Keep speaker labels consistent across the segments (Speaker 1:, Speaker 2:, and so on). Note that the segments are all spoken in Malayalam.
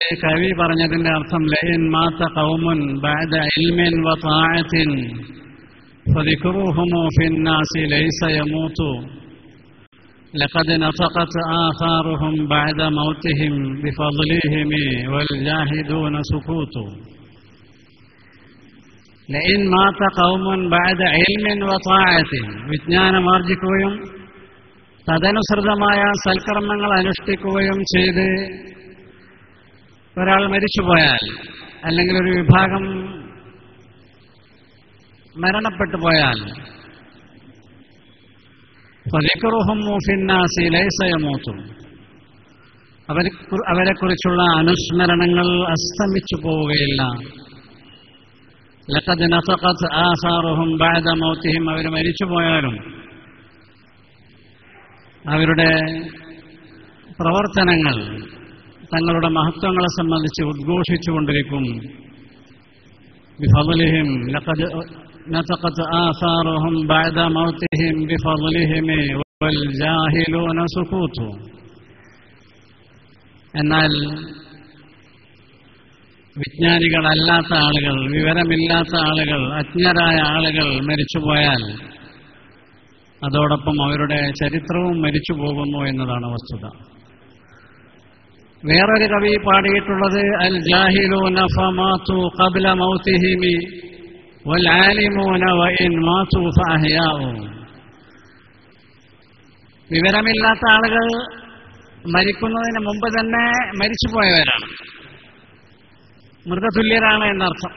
Speaker 1: കവി പറഞ്ഞതിന്റെ അർത്ഥം ലഇൻ മാത ഖൗമുൻ ബഅദ ഇൽമിൻ വതാഅത്തിൻ ഫദിക്റുഹും ഫിന്നാസി ലൈസ യമൂതു ലഖദ് നതഖത് ആസാറുഹും ബഅദ മൗതിഹിം ബിഫദ്ലിഹിം വൽ ജാഹിദൂന സുകൂതു. ലഇൻ മാത ഖൗമുൻ ബഅദ ഇൽമിൻ വതാഅത്തിൻ, വിജ്ഞാനമാർജിക്കുകയും തദനുസൃതമായ സൽക്കർമ്മങ്ങൾ അനുഷ്ഠിക്കുകയും ചെയ്ത് ഒരാൾ മരിച്ചുപോയാൽ, അല്ലെങ്കിൽ ഒരു വിഭാഗം മരണപ്പെട്ടു പോയാൽ, ഫദിക്റുഹും ഫിന്നാസി ലൈസ യമൂതു, അവരെക്കുറിച്ചുള്ള അനുസ്മരണങ്ങൾ അസ്തമിച്ചു പോവുകയില്ല. ലഖദ് നതഖത് ആസാറുഹും ബഅദ മൗതിഹിം, അവർ മരിച്ചുപോയാലും അവരുടെ പ്രവർത്തനങ്ങൾ തങ്ങളുടെ മഹത്വങ്ങളെ സംബന്ധിച്ച് ഉദ്ഘോഷിച്ചുകൊണ്ടിരിക്കും. ബിഫദ്ലിഹിം ലഖദ് നതഖത് ആസാറുഹും ബഅദ മൗതിഹിം ബിഫദ്ലിഹിം വൽ ജാഹിലൂന സുകൂതു. എന്നാൽ വിജ്ഞാനികളല്ലാത്ത ആളുകൾ, വിവരമില്ലാത്ത ആളുകൾ, അജ്ഞരായ ആളുകൾ മരിച്ചുപോയാൽ അതോടൊപ്പം അവരുടെ ചരിത്രവും മരിച്ചു പോകുന്നു എന്നതാണ് വസ്തുത. വേറൊരു കവി പാടിയിട്ടുള്ളത് അൽ ജാഹിലൂന ഫമാതു ഖബ്ല മൗതിഹിം വൽ ആലിമൂന വഇൻ മാതു ഫഅഹ്യാഉ. വിവരമില്ലാത്ത ആളുകൾ മരിക്കുന്നതിന് മുമ്പ് തന്നെ മരിച്ചുപോയവരാണ്, മൃതതുല്യരാണ് എന്നർത്ഥം.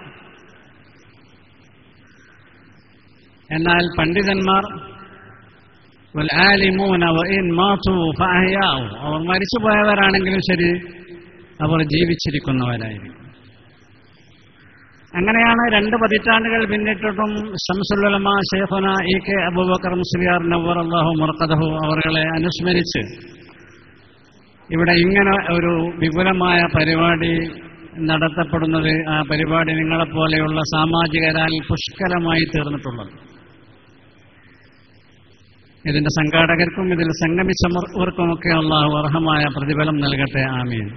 Speaker 1: എന്നാൽ പണ്ഡിതന്മാർ വൽ ആലിമൂന വഇൻ മാതു ഫഅഹ്യാഉ, അവർ മരിച്ചുപോയവരാണെങ്കിലും ശരി അവർ ജീവിച്ചിരിക്കുന്നവരായിരിക്കും. അങ്ങനെയാണ് 2 പതിറ്റാണ്ടുകൾ പിന്നിട്ടിട്ടും ശംസുൽ ഉലമാ ശൈഖുന ഇ കെ അബൂബക്കർ മുസ്ലിയാർ നവ്വറല്ലാഹു മർഖദഹു അവരെ അനുസ്മരിച്ച് ഇവിടെ ഇങ്ങനെ ഒരു വിപുലമായ പരിപാടി നടത്തപ്പെടുന്നത്, ആ പരിപാടി നിങ്ങളെപ്പോലെയുള്ള സാമാജികരാൽ പുഷ്കലമായി തീർന്നിട്ടുള്ളത്. ഇതിന്റെ സംഘാടകർക്കും ഇതിൽ സംഗമിച്ചവർക്കുമൊക്കെ അല്ലാഹു അർഹമായ പ്രതിഫലം നൽകട്ടെ, ആമീൻ.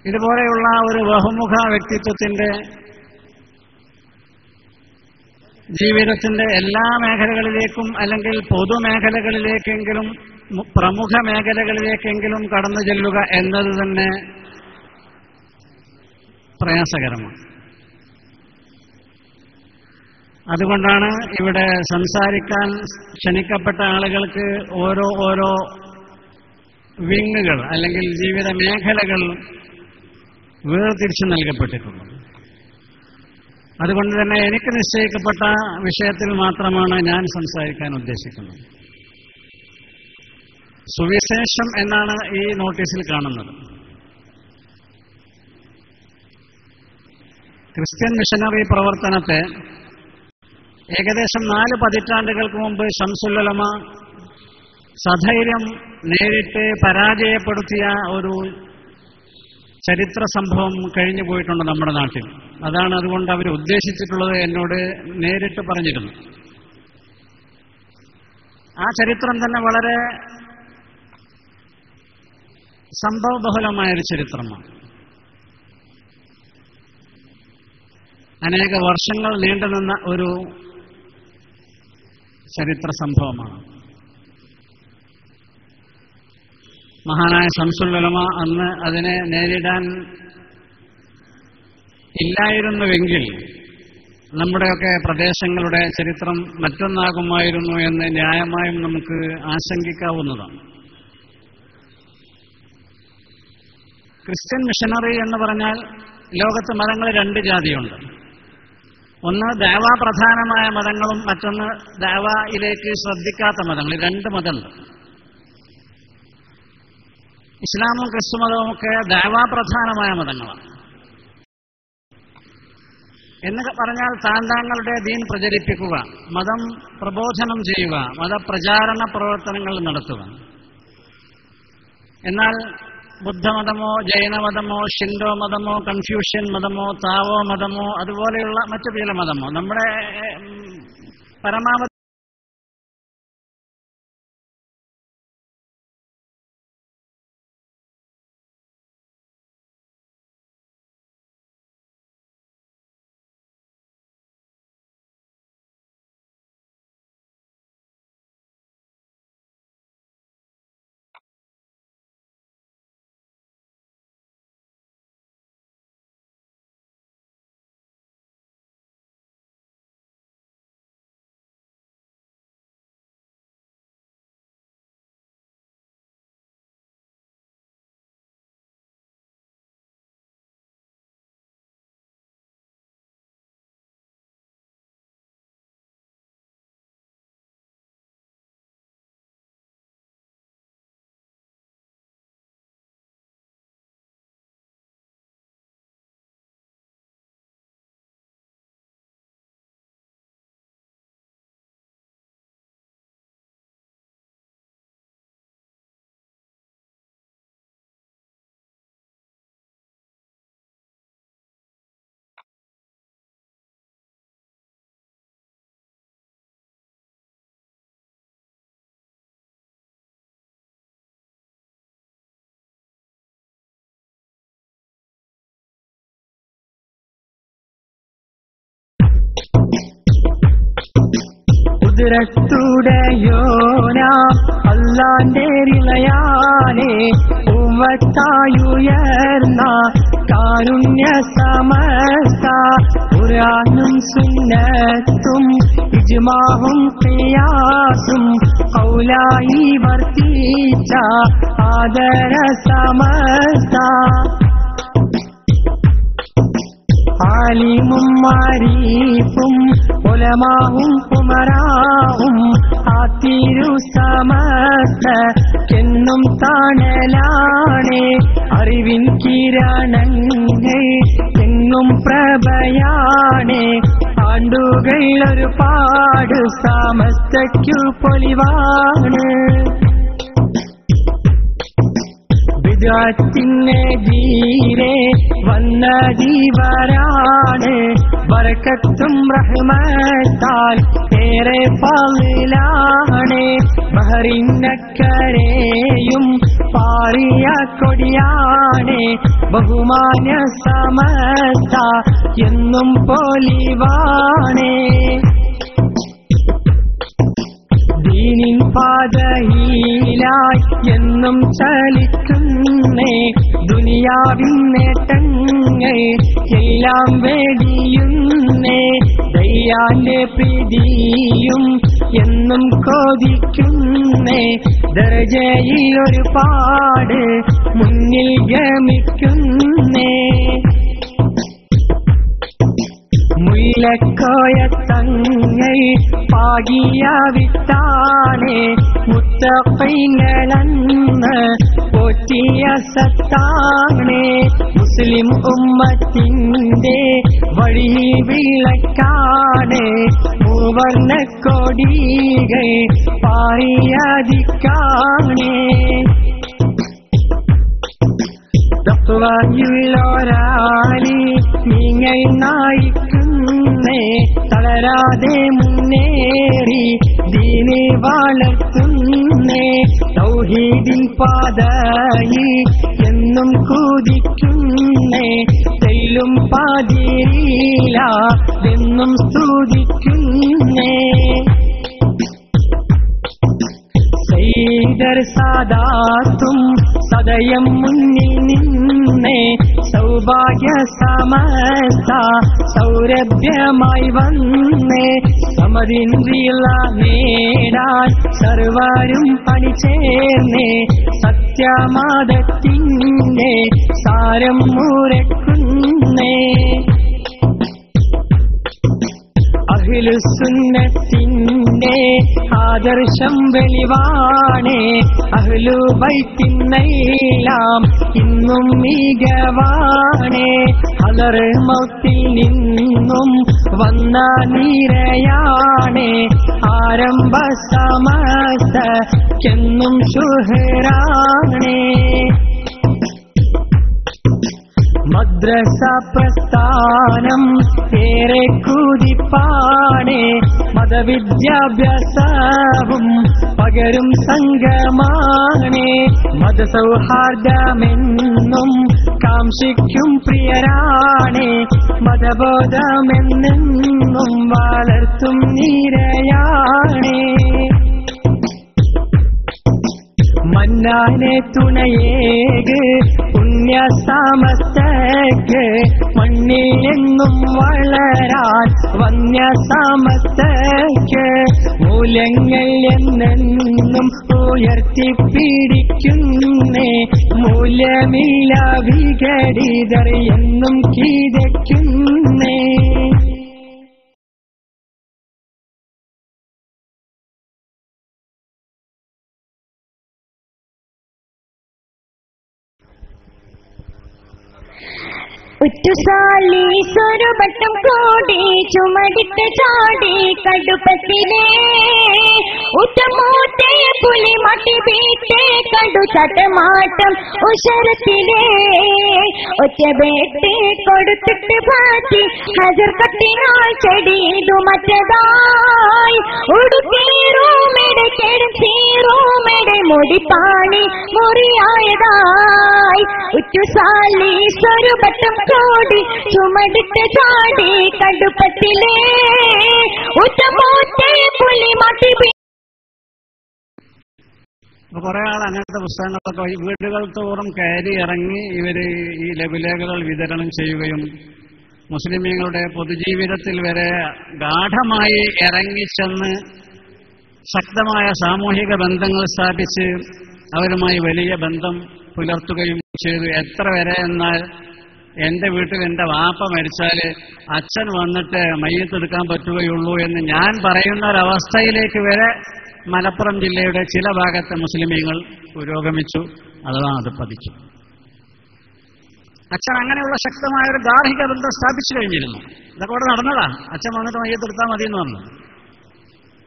Speaker 1: ഇതുപോലെയുള്ള ഒരു ബഹുമുഖ വ്യക്തിത്വത്തിന്റെ ജീവിതത്തിന്റെ എല്ലാ മേഖലകളിലേക്കും, അല്ലെങ്കിൽ പൊതുമേഖലകളിലേക്കെങ്കിലും പ്രമുഖ മേഖലകളിലേക്കെങ്കിലും കടന്നു ചെല്ലുക എന്നത് തന്നെ പ്രയാസകരമാണ്. അതുകൊണ്ടാണ് ഇവിടെ സംസാരിക്കാൻ ക്ഷണിക്കപ്പെട്ട ആളുകൾക്ക് ഓരോ വിങ്ങുകൾ അല്ലെങ്കിൽ ജീവിത മേഖലകൾ വേർതിരിച്ചു നൽകപ്പെട്ടിട്ടുള്ളത്. അതുകൊണ്ട് തന്നെ എനിക്ക് നിശ്ചയിക്കപ്പെട്ട വിഷയത്തിൽ മാത്രമാണ് ഞാൻ സംസാരിക്കാൻ ഉദ്ദേശിക്കുന്നത്. സുവിശേഷം എന്നാണ് ഈ നോട്ടീസിൽ കാണുന്നത്. ക്രിസ്ത്യൻ മിഷനറി പ്രവർത്തനത്തെ ഏകദേശം 4 പതിറ്റാണ്ടുകൾക്ക് മുമ്പ് ശംസുൽ ഉലമാ സധൈര്യം നേരിട്ട് പരാജയപ്പെടുത്തിയ ഒരു ചരിത്ര സംഭവം കഴിഞ്ഞു പോയിട്ടുണ്ട് നമ്മുടെ നാട്ടിൽ. അതാണ് അതുകൊണ്ട് അവർ ഉദ്ദേശിച്ചിട്ടുള്ളത് എന്നോട് നേരിട്ട് പറഞ്ഞിരുന്നു. ആ ചരിത്രം തന്നെ വളരെ സംഭവബഹുലമായൊരു ചരിത്രമാണ്. അനേക വർഷങ്ങൾ നീണ്ടുനിന്ന ഒരു ചരിത്ര സംഭവമാണ്. മഹാനായ ശംസുൽ ഉലമാ അന്ന് അതിനെ നേരിടാൻ ഇല്ലായിരുന്നുവെങ്കിൽ നമ്മുടെയൊക്കെ പ്രദേശങ്ങളുടെ ചരിത്രം മറ്റൊന്നാകുമായിരുന്നു എന്ന് ന്യായമായും നമുക്ക് ആശങ്കിക്കാവുന്നതാണ്. ക്രിസ്ത്യൻ മിഷനറി എന്ന് പറഞ്ഞാൽ ലോകത്ത് മതങ്ങൾ 2 ജാതിയുണ്ട്. ഒന്ന് ദഅവ പ്രധാനമായ മതങ്ങളും മറ്റൊന്ന് ദഅവയിലേക്ക് ശ്രദ്ധിക്കാത്ത മതങ്ങൾ. 2 മതമുണ്ട്. ഇസ്ലാമും ക്രിസ്തു മതവും ഒക്കെ ദഅവ പ്രധാനമായ മതങ്ങളാണ്. എന്ന് പറഞ്ഞാൽ താങ്കളുടെ ദീൻ പ്രചരിപ്പിക്കുക, മതം പ്രബോധനം ചെയ്യുക, മതപ്രചാരണ പ്രവർത്തനങ്ങൾ നടത്തുക. എന്നാൽ ബുദ്ധമതമോ ജൈനമതമോ ഷിൻഡോ മതമോ കൺഫ്യൂഷ്യൻ മതമോ താവോ മതമോ അതുപോലെയുള്ള മറ്റു ചില മതമോ നമ്മുടെ പരമാവധി
Speaker 2: കുദ്റത്തുടയോന അല്ലാന്റെ ഇളയാനെ ഉവ്വത്തായുയർന്ന കാരുണ്യ സമസ്ത ഖുർആനും സുന്നത്തും ഇജ്മാഉം ഖിയാസും ഖൗലായി വർത്തിച്ച ആദര സമസ്ത ആലിമും മാരീഫും ഉലമാവും ഉമറാവും ആത്തിരു സമസ്തക്കെന്നും തണലാണേ അറിവിൻ കിരണങ്ങൾ എങ്ങും പ്രഭയാണേ ആണ്ടുകൾ ഒരുപാട് സമസ്തയ്ക്കു പൊലിവാണ് ിനെതിരെ വന്ന ജീവരാണ് ബർക്കത്തും റഹ്മത്താൽ ഏറെ ഫളിലാണ് ബഹറിനക്കരെയും പാറിയ കൊടിയാണ് ബഹുമാന്യ സമസ്ത എന്നും പൊലിവാണ് ദീനിൻ പാതയിലായി എന്നും ചലിക്കുന്നേ ദുനിയാവിൻ നേട്ടങ്ങൾ എല്ലാം വെടിയുന്നേ ദയ്യാന്റെ പ്രീതിയും എന്നും കൊതിക്കുന്നേ ദർജയിൽ ഒരുപാട് മുന്നിൽ ഗമിക്കുന്നേ മുല്ലക്കോയ തങ്ങൾ പാകിയ വിത്താനെ മുത്തഖീങ്ങളെന്ന് പോറ്റിയ സത്താനെ മുസ്ലിം ഉമ്മത്തിന്റെ വഴി വിളക്കാണ് മൂവർണ്ണ കൊടികൾ പാറിയതിക്കാണ് തഖ്വയുള്ളോരാലി നിങ്ങൾ നയിക്കുന്നേ തളരാതെ മുന്നേറി ദീനെ വളർത്തുന്നേ തൗഹീദിൻ പാതയിൽ എന്നും കുതിക്കുന്നേ തെല്ലും പാതിയില്ല എന്നും സ്തുതിക്കുന്നേ സയ്യിദർ സാദാത്തും സദയം മുന്നിൽ നിന്നേ സൗഭാഗ്യ സമസ്ത സൗരഭ്യമായി വന്നേ സമതിന്തിയുള്ള നേടാൻ സർവരും പണിചേർന്നേ സത്യമാദത്തിന്റെ സാരം മുരക്കുന്നേ അഹ്ലുസുന്നത്തിന്റെ ആദർശം വെളിവാണേ അഹ്ലുബൈത്തിനെല്ലാം ഇന്നും മികവാണേ ഹദർ മൗത്തിൽ നിന്നും വന്ന നിരയാണേ ആരംഭ സമസ്തക്കെന്നും ശുഹ്റാണേ മദ്രസ പ്രസ്ഥാനം ഏറെ കുതിപ്പാണേ മതവിദ്യാഭ്യാസവും പകരും സംഗമാണേ മതസൗഹാർദ്ദമെന്നും കാംക്ഷിക്കും പ്രിയരാണേ മതബോധമെന്നെന്നും വളർത്തും നിരയാണേ മന്നാനെ തുണയേക് പുണ്യ സമസ്തക്ക് മണ്ണിലെങ്ങും വളരാൻ വന്യ സമസ്തക്ക് മൂല്യങ്ങൾ എന്നെന്നും ഉയർത്തിപ്പിടിക്കുന്നേ മൂല്യമില്ല വിഘടിതർ എന്നും കിതയ്ക്കുന്നേ
Speaker 3: ഉറ്റുസാലീസൊരു വട്ടം കൂടി ചുമടിട്ട് ചാടി കടുപ്പത്തിലേ ഉറ്റമൂത്തെ പുലി മട്ടി വീട്ടെ കണ്ടു ചട്ടമാട്ടം ഉഷരത്തിലേ ഒറ്റ വേട്ടി കൊടുത്തിട്ട് പാറ്റി ഹജർ കത്തിനാൽ ചെടിയതു മറ്റതായി ഉടുക്കേറുമേ മെടെ കേടും തീറൂമെടെ മുടിപ്പാണി മുറിയായതായി ഉറ്റുസാലി സ്വരുപട്ടം കോടി ചുമടിട്ട് ചാടി കടുപ്പത്തിലേ ഉറ്റമോത്തെ പുലി മാറ്റി.
Speaker 1: കുറെ ആൾ അങ്ങനത്തെ പുസ്തകങ്ങളൊക്കെ വീടുകൾ തോറും കയറി ഇറങ്ങി ഇവര് ഈ ലഘുലേഖകൾ വിതരണം ചെയ്യുകയും മുസ്ലിമീങ്ങളുടെ പൊതുജീവിതത്തിൽ വരെ ഗാഢമായി ഇറങ്ങിച്ചെന്ന് ശക്തമായ സാമൂഹിക ബന്ധങ്ങൾ സ്ഥാപിച്ച് അവരുമായി വലിയ ബന്ധം പുലർത്തുകയും ചെയ്തു. എത്ര വരെ എന്നാൽ എന്റെ വീട്ടിൽ എന്റെ വാപ്പ മരിച്ചാൽ അച്ഛൻ വന്നിട്ട് മയ്യത്തെടുക്കാൻ പറ്റുകയുള്ളൂ എന്ന് ഞാൻ പറയുന്ന ഒരവസ്ഥയിലേക്ക് വരെ മലപ്പുറം ജില്ലയുടെ ചില ഭാഗത്തെ മുസ്ലിമീങ്ങൾ പുരോഗമിച്ചു, അഥവാ അത് പതിച്ചു. അച്ഛൻ അങ്ങനെയുള്ള ശക്തമായ ഒരു ഗാർഹിക ബന്ധം സ്ഥാപിച്ചു കഴിഞ്ഞിരുന്നു. ഇതൊക്കെ ഇവിടെ നടന്നതാ. അച്ഛൻ വന്നിട്ട് മയ്യത്തെടുത്താൽ മതി എന്ന് പറഞ്ഞു.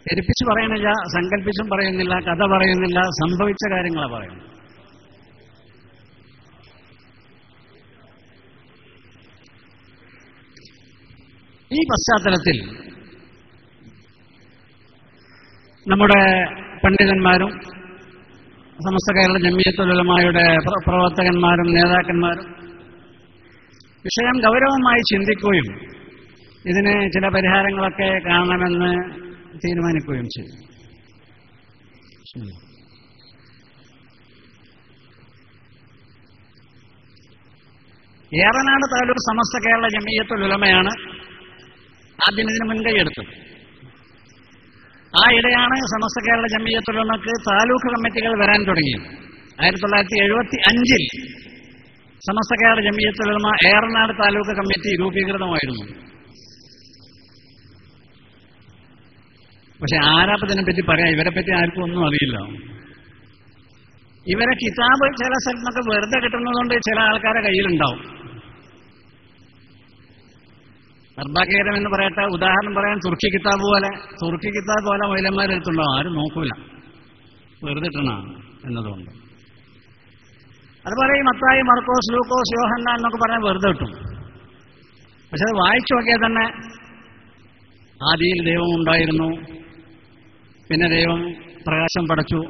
Speaker 1: പെരുപ്പിച്ച് പറയണില്ല, സങ്കല്പിച്ചും പറയുന്നില്ല, കഥ പറയുന്നില്ല, സംഭവിച്ച കാര്യങ്ങളാണ് പറയുന്നത്. ഈ പശ്ചാത്തലത്തിൽ നമ്മുടെ പണ്ഡിതന്മാരും സമസ്ത കേരള ജംഇയ്യത്തുൽ ഉലമായുടെ പ്രവർത്തകന്മാരും നേതാക്കന്മാരും വിഷയം ഗൗരവമായി ചിന്തിക്കുകയും ഇതിന് ചില പരിഹാരങ്ങളൊക്കെ കാണണമെന്ന് തീരുമാനിക്കുകയും ചെയ്തു. ഏറനാട് താലൂക്ക് സമസ്ത കേരള ജംഇയ്യത്തുൽ ഉലമയാണ് ആദ്യം ഇതിന് മുൻകൈയെടുത്തത്. ആ ഇടയാണ് സമസ്ത കേരള ജംഇയ്യത്തുൽ ഉലമക്ക് താലൂക്ക് കമ്മിറ്റികൾ വരാൻ തുടങ്ങിയത്. 1975 സമസ്ത കേരള ജംഇയ്യത്തുൽ ഉലമ ഏറനാട് താലൂക്ക് കമ്മിറ്റി രൂപീകൃതമായിരുന്നു. പക്ഷെ ആരാപ്പതിനെ പറ്റി പറയാം, ഇവരെ പറ്റി ആർക്കും ഒന്നും അറിയില്ല. ഇവരെ കിതാബ് ചില സ്ഥലത്തൊക്കെ വെറുതെ കിട്ടുന്നതുകൊണ്ട് ചില ആൾക്കാരെ കയ്യിലുണ്ടാവും. നിർഭാഗ്യകരം എന്ന് പറയട്ടെ, ഉദാഹരണം പറയാൻ തുർക്കി കിതാബ് പോലെ മൗലന്മാരെടുത്തുണ്ടാവും, ആരും നോക്കൂല, വെറുതെ ഇട്ടണാണ് എന്നതുകൊണ്ട്. അതുപോലെ ഈ മത്തായി, മർക്കോസ്, ലൂക്കോസ്, യോഹന്നാൻ എന്നൊക്കെ പറഞ്ഞാൽ വെറുതെ കിട്ടും. പക്ഷെ അത് വായിച്ചു നോക്കിയാൽ തന്നെ ആദിയിൽ ദൈവം ഉണ്ടായിരുന്നു, പിന്നെ ദൈവം പ്രകാശം പടച്ചു,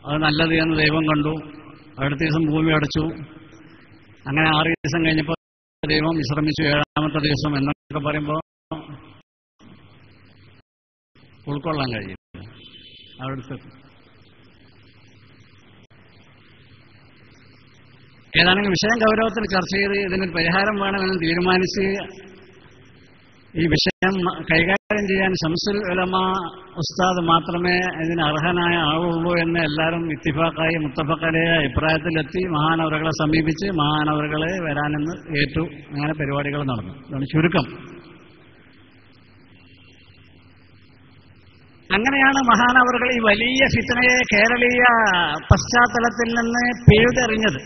Speaker 1: അത് നല്ലത് എന്ന് ദൈവം കണ്ടു, അടുത്ത ദിവസം ഭൂമി അടച്ചു, അങ്ങനെ 6 ദിവസം കഴിഞ്ഞപ്പോൾ ദൈവം വിശ്രമിച്ചു, 7ാമത്തെ ദിവസം എന്നൊക്കെ പറയുമ്പോൾ ഉൾക്കൊള്ളാൻ കഴിയും. അവിടുത്തെ ഏതാണെങ്കിൽ വിഷയം ഗൗരവത്തിൽ ചർച്ച ചെയ്ത് ഇതിന് പരിഹാരം വേണമെന്ന് തീരുമാനിച്ച് ഈ വിഷയം കൈകാര്യം ചെയ്യാൻ ശംസുൽ ഉലമ ഉസ്താദ് മാത്രമേ ഇതിന് അർഹനായ ആളുള്ളൂ എന്ന് എല്ലാവരും ഇത്തിഫാക്കായി മുത്തഫഖായ അഭിപ്രായത്തിലെത്തി മഹാനവറുകളെ സമീപിച്ച് മഹാനവറുകളെ വരാനെന്ന് ഏറ്റു. അങ്ങനെ പരിപാടികൾ നടന്നു. ഇതാണ് ചുരുക്കം. അങ്ങനെയാണ് മഹാനവറുകൾ ഈ വലിയ ഫിത്നയെ കേരളീയ പശ്ചാത്തലത്തിൽ നിന്ന് പിഴുതെറിഞ്ഞത്.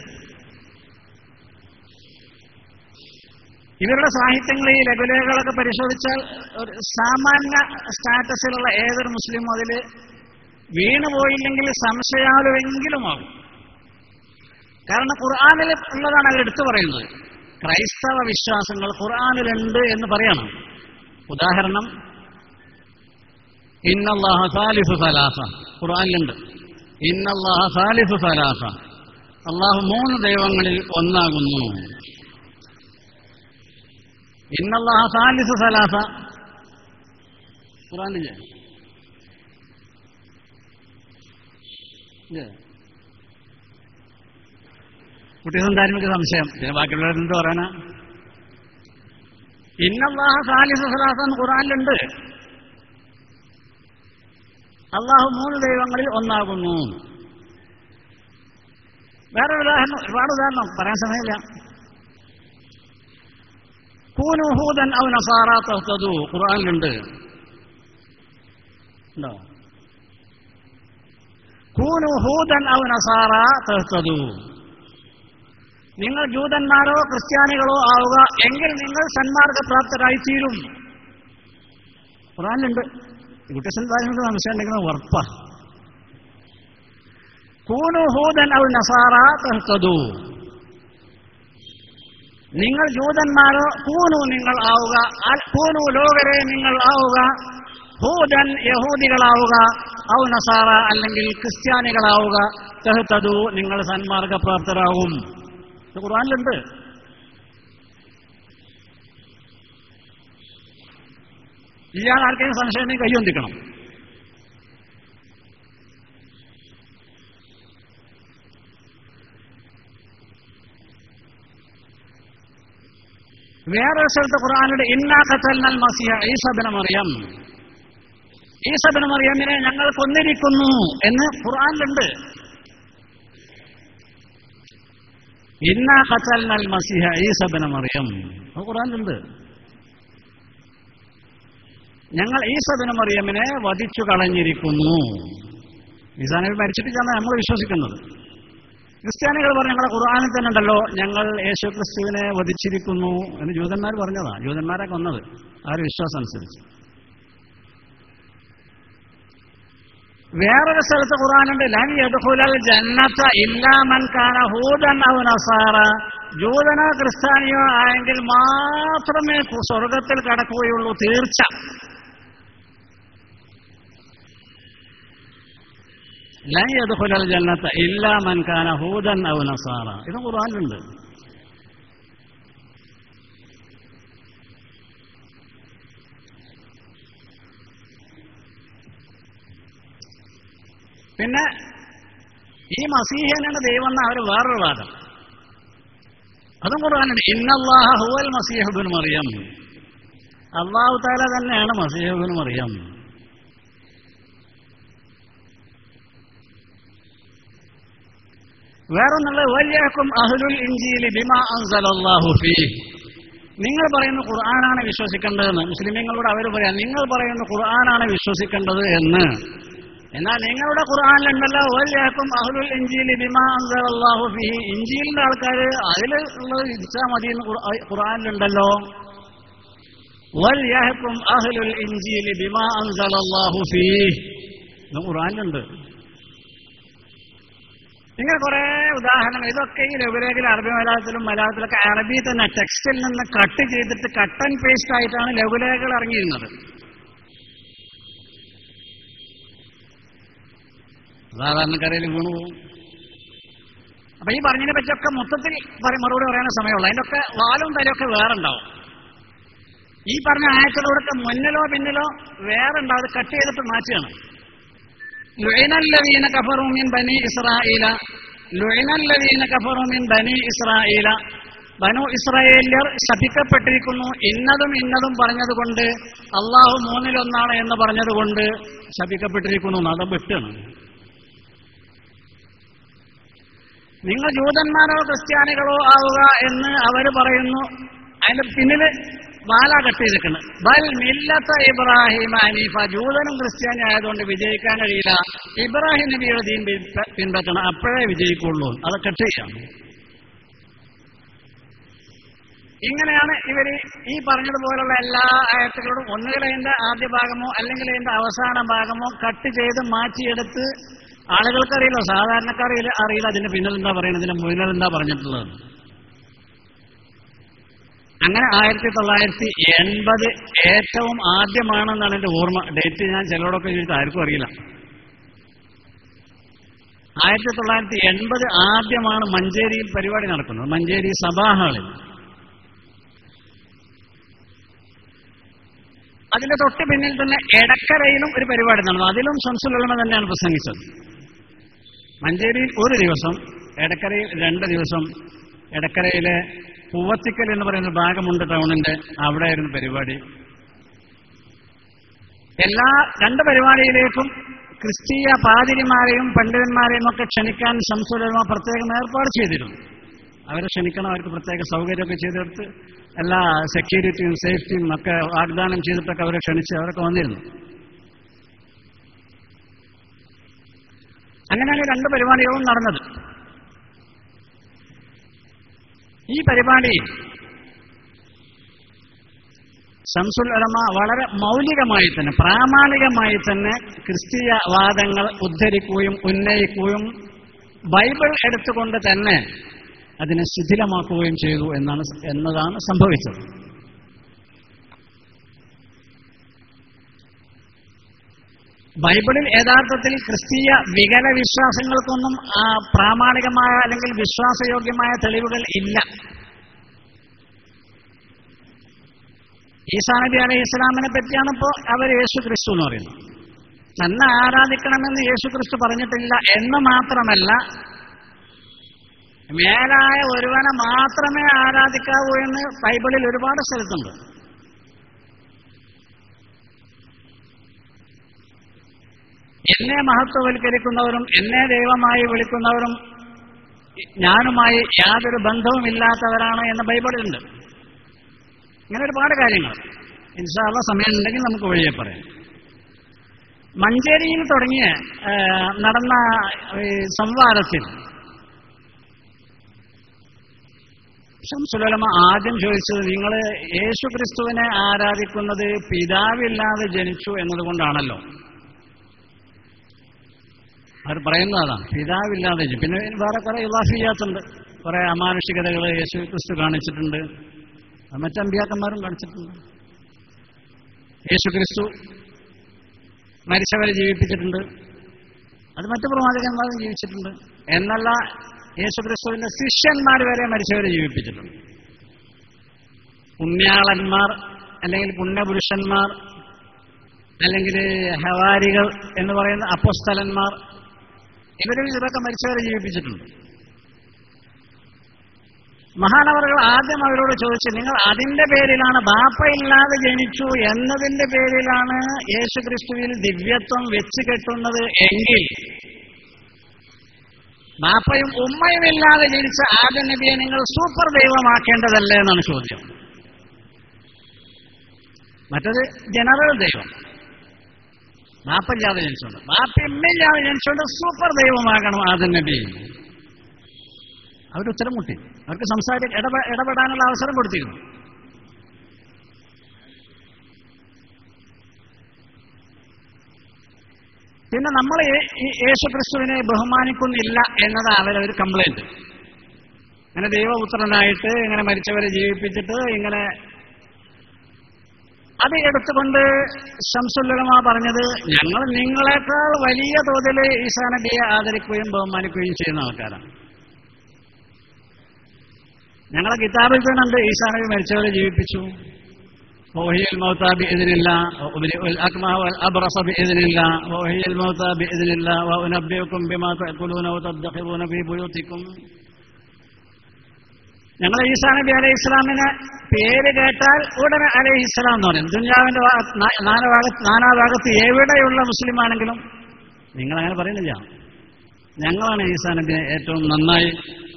Speaker 1: ഇവരുടെ സാഹിത്യങ്ങൾ, ഈ ലഘുലേഖകളൊക്കെ പരിശോധിച്ചാൽ ഒരു സാമാന്യ സ്റ്റാറ്റസിലുള്ള ഏതൊരു മുസ്ലിം അതിൽ വീണുപോയില്ലെങ്കിൽ സംശയാലുവെങ്കിലും ആകും. കാരണം ഖുർആനിൽ ഉള്ളതാണ് അവർ എടുത്തു പറയുന്നത്. ക്രൈസ്തവ വിശ്വാസങ്ങൾ ഖുർആനിലുണ്ട് എന്ന് പറയണം. ഉദാഹരണം, ഇന്നല്ലാഹ സാലിസു സലാസ ഖുർആനിലുണ്ട്. ഇന്നല്ലാഹ സാലിസു സലാസ, അല്ലാഹു 3 ദൈവങ്ങളിൽ ഒന്നാകുന്നു. ഇന്നല്ലാഹ സാലിസു സലാസ ഖുർആനിലെ കുട്ടിസന്താരിക്ക് സംശയം, പിന്നെ ബാക്കിയുള്ളവരെന്ത് പറയാനാ? ഇന്നല്ലാഹ സാലിസു സലാസ എന്ന് ഖുർആനിലുണ്ട്. അല്ലാഹു 3 ദൈവങ്ങളിൽ ഒന്നാകുന്നു. വേറെ ഒരുപാട് ഉദാഹരണം പറയാൻ സമയമില്ല. കൂനു ഹൂദൻ ഔ നസാറ തഹ്തദു ഖുർആനിലുണ്ട്. ഉണ്ടോ? കൂനു ഹൂദൻ ഔ നസാറ തഹ്തദു, നിങ്ങൾ ജൂതന്മാരോ ക്രിസ്ത്യാനികളോ ആവുക, എങ്കിൽ നിങ്ങൾ സന്മാർഗപ്രാപ്തരായി തീരും. ഖുർആനിലുണ്ട്. കുട്ടിസന്താനോട് സംശയം ഉണ്ടെങ്കിൽ ഉറപ്പാ. കൂനു ഹൂദൻ ഔ നസാറ തഹ്തദു, നിങ്ങൾ ജൂതന്മാരോ, കൂനു നിങ്ങൾ ആവുക, കൂനു ലോകരെ നിങ്ങൾ ആവുക, ഹൂദൻ യഹൂദികളാവുക, ഔ നസാറ അല്ലെങ്കിൽ ക്രിസ്ത്യാനികളാവുക, തഹ്തദു നിങ്ങൾ സന്മാർഗപ്രാപ്തരാകും. ഇത് ഖുർആനിലുണ്ട്. ഇയാൾ ആർക്കെങ്കിലും സംശയം ഉണ്ടെങ്കിൽ കൈയൊന്നിക്കണം. വേറൊരു സ്ഥലത്ത് ഖുർആനിലുണ്ട് ഇന്നാ ഖതൽനൽ മസീഹ ഈസ ഇബ്നു മറിയം, ഈസ ഇബ്നു മറിയമിനെ ഞങ്ങൾ കൊന്നിരിക്കുന്നു എന്ന് ഖുർആനിലുണ്ട്. ഇന്നാ ഖതൽനൽ മസീഹ ഈസ ഇബ്നു മറിയം, അത് ഖുർആനിലുണ്ട്. ഞങ്ങൾ ഈസ ഇബ്നു മറിയമിനെ വധിച്ചു കളഞ്ഞിരിക്കുന്നു. ഈസാ നബി മരിച്ചിട്ടില്ലെന്നാണ് നമ്മൾ വിശ്വസിക്കുന്നത്. ക്രിസ്ത്യാനികൾ പറഞ്ഞു ഞങ്ങളുടെ ഖുർആനിൽ തന്നെ ഉണ്ടല്ലോ ഞങ്ങൾ യേശു ക്രിസ്തുവിനെ വധിച്ചിരിക്കുന്നു എന്ന് ജൂതന്മാർ പറഞ്ഞതാ. ജൂതന്മാരെ കൊന്നത് ആ ഒരു വിശ്വാസം അനുസരിച്ച്. വേറൊരു സ്ഥലത്ത് ഖുർആനുണ്ട് ലൻ യദ്ഖുലൽ ജന്നത ഇല്ലാ മൻ കാന ഹൂദൻ ഔ നസാറ, ജൂതനോ ക്രിസ്ത്യാനിയോ ആയെങ്കിൽ മാത്രമേ സ്വർഗത്തിൽ കടക്കുകയുള്ളൂ, തീർച്ച. ലൻ യദ്ഖുലൽ ജന്നത ഇല്ലാ മൻ കാന ഹൂദൻ ഔ നസാറ, ഇത് ഖുർആനിലുണ്ട്. പിന്നെ ഈ മസീഹനാണ് ദൈവം എന്ന അവർ വേറൊരു വാദം, അതും ഖുർആനിലുണ്ട്. ഇന്നല്ലാഹ ഹുവൽ മസീഹ് ഇബ്നു മറിയം, അല്ലാഹു തആല തന്നെയാണ് മസീഹ് ഇബ്നു മറിയം. വേറൊന്നുള്ളത് വല്യഹ്കും അഹ്ലുൽ ഇൻജീലി ബിമാ അൻസലല്ലാഹു ഫീഹി, നിങ്ങൾ പറയുന്ന ഖുർആനാണ് വിശ്വസിക്കേണ്ടതെന്ന് മുസ്ലിമീങ്ങളോട് അവർ പറയാം. നിങ്ങൾ പറയുന്ന ഖുർആനാണ് വിശ്വസിക്കേണ്ടത് എന്ന്. എന്നാൽ നിങ്ങളുടെ ഖുർആനിലുണ്ടല്ലോ വല്യഹ്കും അഹ്ലുൽ ഇൻജീലി ബിമാ അൻസലല്ലാഹു ഫീഹി, ഇൻജീലിന്റെ ആൾക്കാർ അതിൽ ഉള്ളത് വിധിച്ചാൽ മതി എന്ന് ഖുർആനിലുണ്ടല്ലോ. വല്യഹ്കും അഹ്ലുൽ ഇൻജീലി ബിമാ അൻസലല്ലാഹു ഫീഹി എന്ന് ഖുർആനിലുണ്ട്. ഇങ്ങനെ കുറെ ഉദാഹരണങ്ങൾ, ഇതൊക്കെ ഈ ലഘുലേഖയിൽ അറബി മലയാളത്തിലൊക്കെ അറബി തന്നെ ടെക്സ്റ്റിൽ നിന്ന് കട്ട് ചെയ്തിട്ട് കട്ട് ആൻഡ് പേസ്റ്റ് ആയിട്ടാണ് ലഘുലേഖകൾ ഇറങ്ങിയിരുന്നത്. സാധാരണക്കാരയിൽ വീണു പോകും. അപ്പൊ ഈ പറഞ്ഞതിനെ പറ്റിയൊക്കെ മൊത്തത്തിൽ മറുപടി പറയാനുള്ള സമയമുള്ളൂ. അതിൻ്റെ ഒക്കെ വാലും തലയൊക്കെ വേറെ ഉണ്ടാവും. ഈ പറഞ്ഞ ആയത്തിലൂടെ മുന്നിലോ പിന്നിലോ വേറെ ഉണ്ടാവും. അത് കട്ട് ചെയ്തിട്ട് മാറ്റുകയാണ്. ലുഇനല്ലദീന കഫറൂ മിൻ ബനി ഇസ്രായീല, ലുഇനല്ലദീന കഫറൂ മിൻ ബനി ഇസ്രായീല, ബനു ഇസ്രായേല്യർ ശപിക്കപ്പെട്ടിരിക്കുന്നു. ഇന്നതും ഇന്നതും പറഞ്ഞതുകൊണ്ട്, അള്ളാഹു മൂന്നിലൊന്നാണ് എന്ന് പറഞ്ഞതുകൊണ്ട് ശപിക്കപ്പെട്ടിരിക്കുന്നു. അത് വെട്ടാണ്. നിങ്ങൾ ജൂതന്മാരോ ക്രിസ്ത്യാനികളോ ആവുക എന്ന് അവർ പറയുന്നു. അതിന്റെ പിന്നില് വാല കട്ട് ചെയ്തിട്ടുണ്ട്. ബൽ മില്ലത്ത ഇബ്രാഹിം ഹനീഫ, ജൂതനും ക്രിസ്ത്യാനി ആയതുകൊണ്ട് വിജയിക്കാൻ കഴിയില്ല. ഇബ്രാഹിം നബിയുടെ ദീൻ പിൻപറ്റണം, അപ്പോഴേ വിജയിക്കുള്ളൂ. അത് കട്ട് ചെയ്യാം. ഇങ്ങനെയാണ് ഇവർ ഈ പറഞ്ഞതുപോലുള്ള എല്ലാ ആയത്തുകളോടും ഒന്നുകിൽ അതിന്റെ ആദ്യ ഭാഗമോ അല്ലെങ്കിൽ അതിന്റെ അവസാന ഭാഗമോ കട്ട് ചെയ്ത് മാറ്റിയെടുത്ത് ആളുകൾക്കറിയില്ല, സാധാരണക്കാരില്ല അറിയില്ല അതിന്റെ പിന്നിലെന്താ പറയുന്നത്, ഇതിന്റെ മുന്നിലെന്താ പറഞ്ഞിട്ടുള്ളത്. അങ്ങനെ 1980 ഏറ്റവും ആദ്യമാണെന്നാണ് എൻ്റെ ഓർമ്മ. ഡേറ്റ് ഞാൻ ചിലരോടൊക്കെ ചോദിച്ചാൽ ആർക്കും അറിയില്ല. 1980 ആദ്യമാണ് മഞ്ചേരിയിൽ പരിപാടി നടക്കുന്നത്, മഞ്ചേരി സഭാ ഹാളിൽ. അതിന്റെ തൊട്ട് പിന്നിൽ തന്നെ എടക്കരയിലും ഒരു പരിപാടി നടന്നു. അതിലും ശംസുൽ ഉലമ തന്നെയാണ് പ്രസംഗിച്ചത്. മഞ്ചേരിയിൽ ഒരു ദിവസം, എടക്കരയിൽ 2 ദിവസം. എടക്കരയിലെ പൂവത്തിക്കൽ എന്ന് പറയുന്ന ഭാഗമുണ്ട് ടൗണിന്റെ, അവിടെ ആയിരുന്നു പരിപാടി. എല്ലാ 2 പരിപാടിയിലേക്കും ക്രിസ്തീയ പാതിരിമാരെയും പണ്ഡിതന്മാരെയും ഒക്കെ ക്ഷണിക്കാൻ ശംസുൽ ഉലമ പ്രത്യേകം ഏർപ്പാട് ചെയ്തിരുന്നു. അവരെ ക്ഷണിക്കണം, അവർക്ക് പ്രത്യേക സൗകര്യമൊക്കെ ചെയ്തെടുത്ത് എല്ലാ സെക്യൂരിറ്റിയും സേഫ്റ്റിയും ഒക്കെ വാഗ്ദാനം ചെയ്തിട്ടൊക്കെ അവരെ ക്ഷണിച്ച് അവരൊക്കെ വന്നിരുന്നു. അങ്ങനെയാണ് 2 പരിപാടികളും നടന്നത്. ഈ പരിപാടി ശംസുൽ ഉലമ വളരെ മൗലികമായി തന്നെ പ്രാമാണികമായി തന്നെ ക്രിസ്തീയ വാദങ്ങൾ ഉദ്ധരിക്കുകയും ഉന്നയിക്കുകയും ബൈബിൾ എടുത്തുകൊണ്ട് തന്നെ അതിനെ ശിഥിലമാക്കുകയും ചെയ്തു എന്നതാണ് സംഭവിച്ചത്. ബൈബിളിൽ യഥാർത്ഥത്തിൽ ക്രിസ്തീയ വികല വിശ്വാസങ്ങൾക്കൊന്നും പ്രാമാണികമായ അല്ലെങ്കിൽ വിശ്വാസയോഗ്യമായ തെളിവുകൾ ഇല്ല. ഈസാ നബി അലൈഹി ഇസ്ലാമിനെ പറ്റിയാണ് ഇപ്പോൾ അവർ യേശു ക്രിസ്തു എന്ന് പറയുന്നത്. തന്നെ ആരാധിക്കണമെന്ന് യേശു ക്രിസ്തു പറഞ്ഞിട്ടില്ല എന്ന് മാത്രമല്ല, മേലായ ഒരുവനെ മാത്രമേ ആരാധിക്കാവൂ എന്ന് ബൈബിളിൽ ഒരുപാട് സ്ഥലത്തുണ്ട്. എന്നെ മഹത്വവൽക്കരിക്കുന്നവരും എന്നെ ദൈവമായി വിളിക്കുന്നവരും ഞാനുമായി യാതൊരു ബന്ധവുമില്ലാത്തവരാണ് എന്ന് ബൈബിളിലുണ്ട്. ഇങ്ങനെ ഒരുപാട് കാര്യങ്ങൾ ഇൻഷാ അല്ലാഹ് സമയമുണ്ടെങ്കിൽ നമുക്ക് വഴിയെ പറയാം. മഞ്ചേരിയിൽ തുടങ്ങിയ നടന്ന സംവാദത്തിൽ ശംസുൽ ഉലമ ആദ്യം ചോദിച്ചത്, നിങ്ങൾ യേശു ക്രിസ്തുവിനെ ആരാധിക്കുന്നത് പിതാവില്ലാതെ ജനിച്ചു എന്നതുകൊണ്ടാണല്ലോ. അവർ പറയുന്നത് അതാണ്, പിതാവില്ലാതെ. പിന്നെ വേറെ കുറെ ഇലാഫിയാത്തുണ്ട്, കുറെ അമാനുഷികതകൾ യേശു ക്രിസ്തു കാണിച്ചിട്ടുണ്ട്, മറ്റമ്പിയാക്കന്മാരും കാണിച്ചിട്ടുണ്ട്. യേശു ക്രിസ്തു മരിച്ചവരെ ജീവിപ്പിച്ചിട്ടുണ്ട്, അത് മറ്റു പ്രവാചകന്മാരും ജീവിച്ചിട്ടുണ്ട്. എന്നല്ല, യേശു ക്രിസ്തുവിന്റെ ശിഷ്യന്മാർ വരെ മരിച്ചവരെ ജീവിപ്പിച്ചിട്ടുണ്ട്. പുണ്യാളന്മാർ അല്ലെങ്കിൽ പുണ്യപുരുഷന്മാർ അല്ലെങ്കിൽ ഹവാരികൾ എന്ന് പറയുന്ന അപ്പോസ്തലന്മാർ, ഇവരും ഇതൊക്കെ മരിച്ചവരെ ജീവിപ്പിച്ചിട്ടുണ്ട്. മഹാനവറുകൾ ആദ്യം അവരോട് ചോദിച്ചു, നിങ്ങൾ അതിന്റെ പേരിലാണ്, ബാപ്പയില്ലാതെ ജനിച്ചു എന്നതിന്റെ പേരിലാണ് യേശു ക്രിസ്തുവിൽ ദിവ്യത്വം വെച്ച് കെട്ടുന്നത് എങ്കിൽ ബാപ്പയും ഉമ്മയും ഇല്ലാതെ ജനിച്ച ആദ്യ നബിയെ നിങ്ങൾ സൂപ്പർ ദൈവമാക്കേണ്ടതല്ലേ എന്നാണ് ചോദ്യം. മറ്റത് ജനറൽ ദൈവം, ബാപ്പയില്ലാതെ ജനിച്ചുകൊണ്ട്, ബാപ്പയമ്മയില്ലാതെ ജനിച്ചുകൊണ്ട് സൂപ്പർ ദൈവമാകണം ആദ്യ നബി. അവരുത്തരം മുട്ടി, അവർക്ക് ഇടപെടാനുള്ള അവസരം കൊടുത്തിരുന്നു. പിന്നെ നമ്മൾ യേശു ക്രിസ്തുവിനെ ബഹുമാനിക്കുന്നില്ല എന്നതാണ് അവരൊരു കംപ്ലൈന്റ്. ഇങ്ങനെ ദൈവപുത്രനായിട്ട് ഇങ്ങനെ മരിച്ചവരെ ജീവിപ്പിച്ചിട്ട് ഇങ്ങനെ അത് എടുത്തുകൊണ്ട് ശംസുൽ ഉലമ പറഞ്ഞത്, ഞങ്ങൾ നിങ്ങളെക്കാൾ വലിയ തോതിൽ ഈസാ നബിയെ ആദരിക്കുകയും ബഹുമാനിക്കുകയും ചെയ്യുന്ന ആൾക്കാരാണ്. ഞങ്ങളെ കിതാബിൽ തന്നെ ഉണ്ട്, ഈസാ നബി മരിച്ചവരെ ജീവിപ്പിച്ചു, വഹിയൽ മൗതാ ബിഇദ്നില്ലാഹ് വൽ അക്മഹ വൽ അബ്റസ ബിഇദ്നില്ലാഹ് വഹിയൽ മൗതാ ബിഇദ്നില്ലാഹ് വഉനബ്ബിഉകും ബിമാ തഅകുലൂന വതദ്ഖിറൂന ഫീ ബുയൂതികും. ഞങ്ങൾ ഈസാ നബി അലൈഹി ഇസ്ലാമിനെ പേര് കേട്ടാൽ ഉടനെ അലൈഹി ഇസ്ലാം എന്ന് പറയും. ദുനിയാവിന്റെ നാനാഭാഗത്ത് എവിടെയുള്ള മുസ്ലിമാണെങ്കിലും നിങ്ങളങ്ങനെ പറയുന്നില്ല. ഞങ്ങളാണ് ഈസാ നബിയെ ഏറ്റവും നന്നായി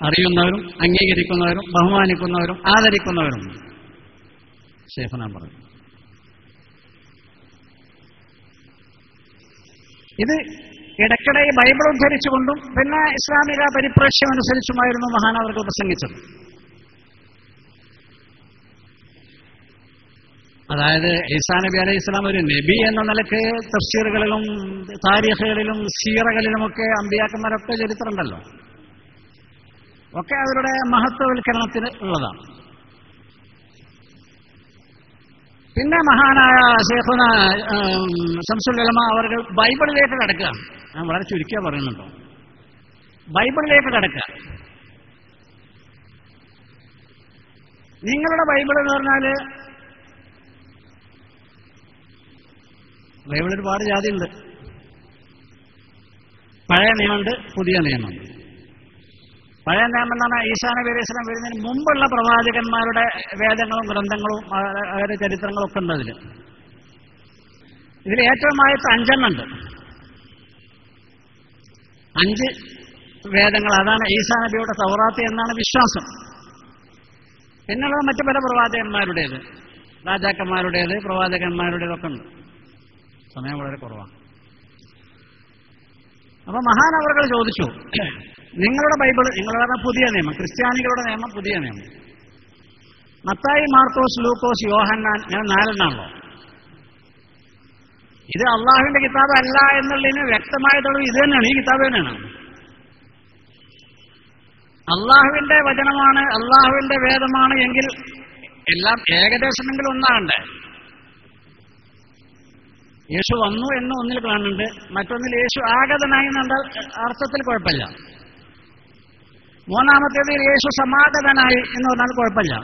Speaker 1: അറിയുന്നവരും അംഗീകരിക്കുന്നവരും ബഹുമാനിക്കുന്നവരും ആദരിക്കുന്നവരും. ശൈഖുനാ പറഞ്ഞു. ഇത് ഇടയ്ക്കിടെ ബൈബിൾ ഉദ്ധരിച്ചുകൊണ്ടും പിന്നെ ഇസ്ലാമിക പരിപ്രേക്ഷ്യം അനുസരിച്ചുമായിരുന്നു മഹാനവറുകൾ പ്രസംഗിച്ചത്. അതായത് ഈസാ നബി അലൈഹി ഇസ്ലാം ഒരു നബി എന്ന നിലക്ക് തഫ്സീറുകളിലും താരീഖുകളിലും സീറകളിലുമൊക്കെ അമ്പിയാക്കന്മാരൊക്കെ ചരിത്രമുണ്ടല്ലോ, ഒക്കെ അവരുടെ മഹത്വവൽക്കരണത്തിന് ഉള്ളതാണ്. പിന്നെ മഹാനായ ശൈഖുന ശംസുൽ ഉലമ അവർ ബൈബിളിലേക്ക് കടക്കുക. ഞാൻ വളരെ ചുരുക്കിയാ പറയുന്നുണ്ടോ, ബൈബിളിലേക്ക് കടക്കുക. നിങ്ങളുടെ ബൈബിൾ എന്ന് പറഞ്ഞാൽ ബൈബിൾ ഒരുപാട് ജാതിയുണ്ട്. പഴയ നിയമമുണ്ട്, പുതിയ നിയമമുണ്ട്. പഴയ നിയമം എന്ന് പറഞ്ഞാൽ ഈസാ നബി അലൈഹി സ്വലാം വരുന്നതിന് മുമ്പുള്ള പ്രവാചകന്മാരുടെ വേദങ്ങളും ഗ്രന്ഥങ്ങളും അവരുടെ ചരിത്രങ്ങളും ഒക്കെ ഉണ്ട്. ഇതിൽ ഏറ്റവും ആദ്യത്തെ 5 എണ്ണം ഉണ്ട്. 5 വേദങ്ങൾ, അതാണ് ഈസാ നബിയുടെ തൗറാത്ത് എന്നാണ് വിശ്വാസം. പിന്നുള്ളത് മറ്റു പല പ്രവാചകന്മാരുടേത്, രാജാക്കന്മാരുടേത്, പ്രവാചകന്മാരുടേതൊക്കെ ഉണ്ട്. സമയം വളരെ കുറവാണ്. അപ്പൊ മഹാനവറുകൾ ചോദിച്ചു, നിങ്ങളുടെ ബൈബിൾ, നിങ്ങൾ പറഞ്ഞ പുതിയ നിയമം, ക്രിസ്ത്യാനികളുടെ നിയമം പുതിയ നിയമം, മത്തായി, മാർക്കോസ്, ലൂക്കോസ്, യോഹന്നാൻ, ഞാൻ 4 എണ്ണാണല്ലോ. ഇത് അള്ളാഹുവിന്റെ കിതാബ് അല്ല എന്നുള്ളതിന് വ്യക്തമായ തെളിവ് ഇത് തന്നെയാണ്, ഈ കിതാബ് തന്നെയാണ്. അള്ളാഹുവിന്റെ വചനമാണ്, അള്ളാഹുവിന്റെ വേദമാണ് എങ്കിൽ എല്ലാം ഏകദേശമെങ്കിലും ഒന്നാകണ്ടേ. യേശു വന്നു എന്ന് ഒന്നിൽ കാണുന്നുണ്ട്, മറ്റൊന്നിൽ യേശു ആഗതനായി എന്നാൽ അർത്ഥത്തിൽ കുഴപ്പമില്ല. മൂന്നാമത്തേതിൽ യേശു സമാഗതനായി എന്ന് പറഞ്ഞാൽ കുഴപ്പമില്ല.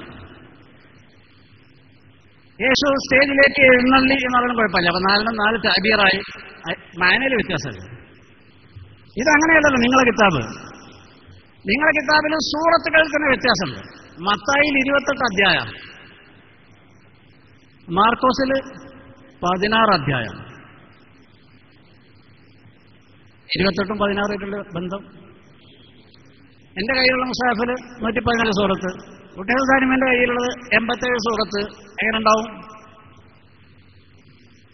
Speaker 1: യേശു സ്റ്റേജിലേക്ക് എഴുന്നള്ളി എന്ന് പറഞ്ഞാൽ കുഴപ്പമില്ല. അപ്പൊ 4 തഅബീറായി, മാനയിൽ വ്യത്യാസമില്ല. ഇതങ്ങനെയല്ലല്ലോ നിങ്ങളെ കിതാബ്. നിങ്ങളെ കിതാബിൽ സൂറത്തുകൾക്ക് തന്നെ വ്യത്യാസമുണ്ട്. മത്തായിയിൽ 28 അധ്യായം, മാർക്കോസിൽ 16 അധ്യായം. 28ഉം 16ആയിട്ടുള്ള ബന്ധം. എന്റെ കയ്യിലുള്ള മുസാഫിൽ 114 സൂറത്ത്, കുട്ടികൾ സാനിമന്റെ കയ്യിലുള്ളത് 87 സൂറത്ത്. എങ്ങനെ ഉണ്ടാവും?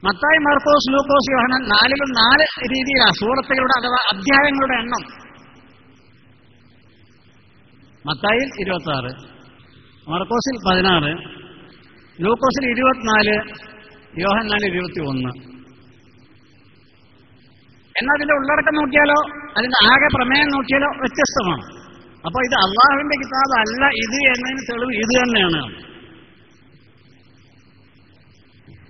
Speaker 1: മത്തായി, മാർക്കോസ്, ലൂക്കോസ്, യോഹന്നാൻ 4ലും 4 രീതിയിലാണ് സൂറത്തുകളുടെ അഥവാ അധ്യായങ്ങളുടെ എണ്ണം. മത്തായിൽ 26, മാർക്കോസിൽ 16, ലൂക്കോസിൽ 24, യോഹന്നാനിൽ 21. എന്നാൽ അതിന്റെ ഉള്ളടക്കം നോക്കിയാലോ അതിന്റെ ആകെ പ്രമേയം നോക്കിയാലോ വ്യത്യസ്തമാണ്. അപ്പൊ ഇത് അള്ളാഹുവിന്റെ കിതാബ് അല്ല ഇത് എന്നതിന് തെളിവ് ഇത് തന്നെയാണ്.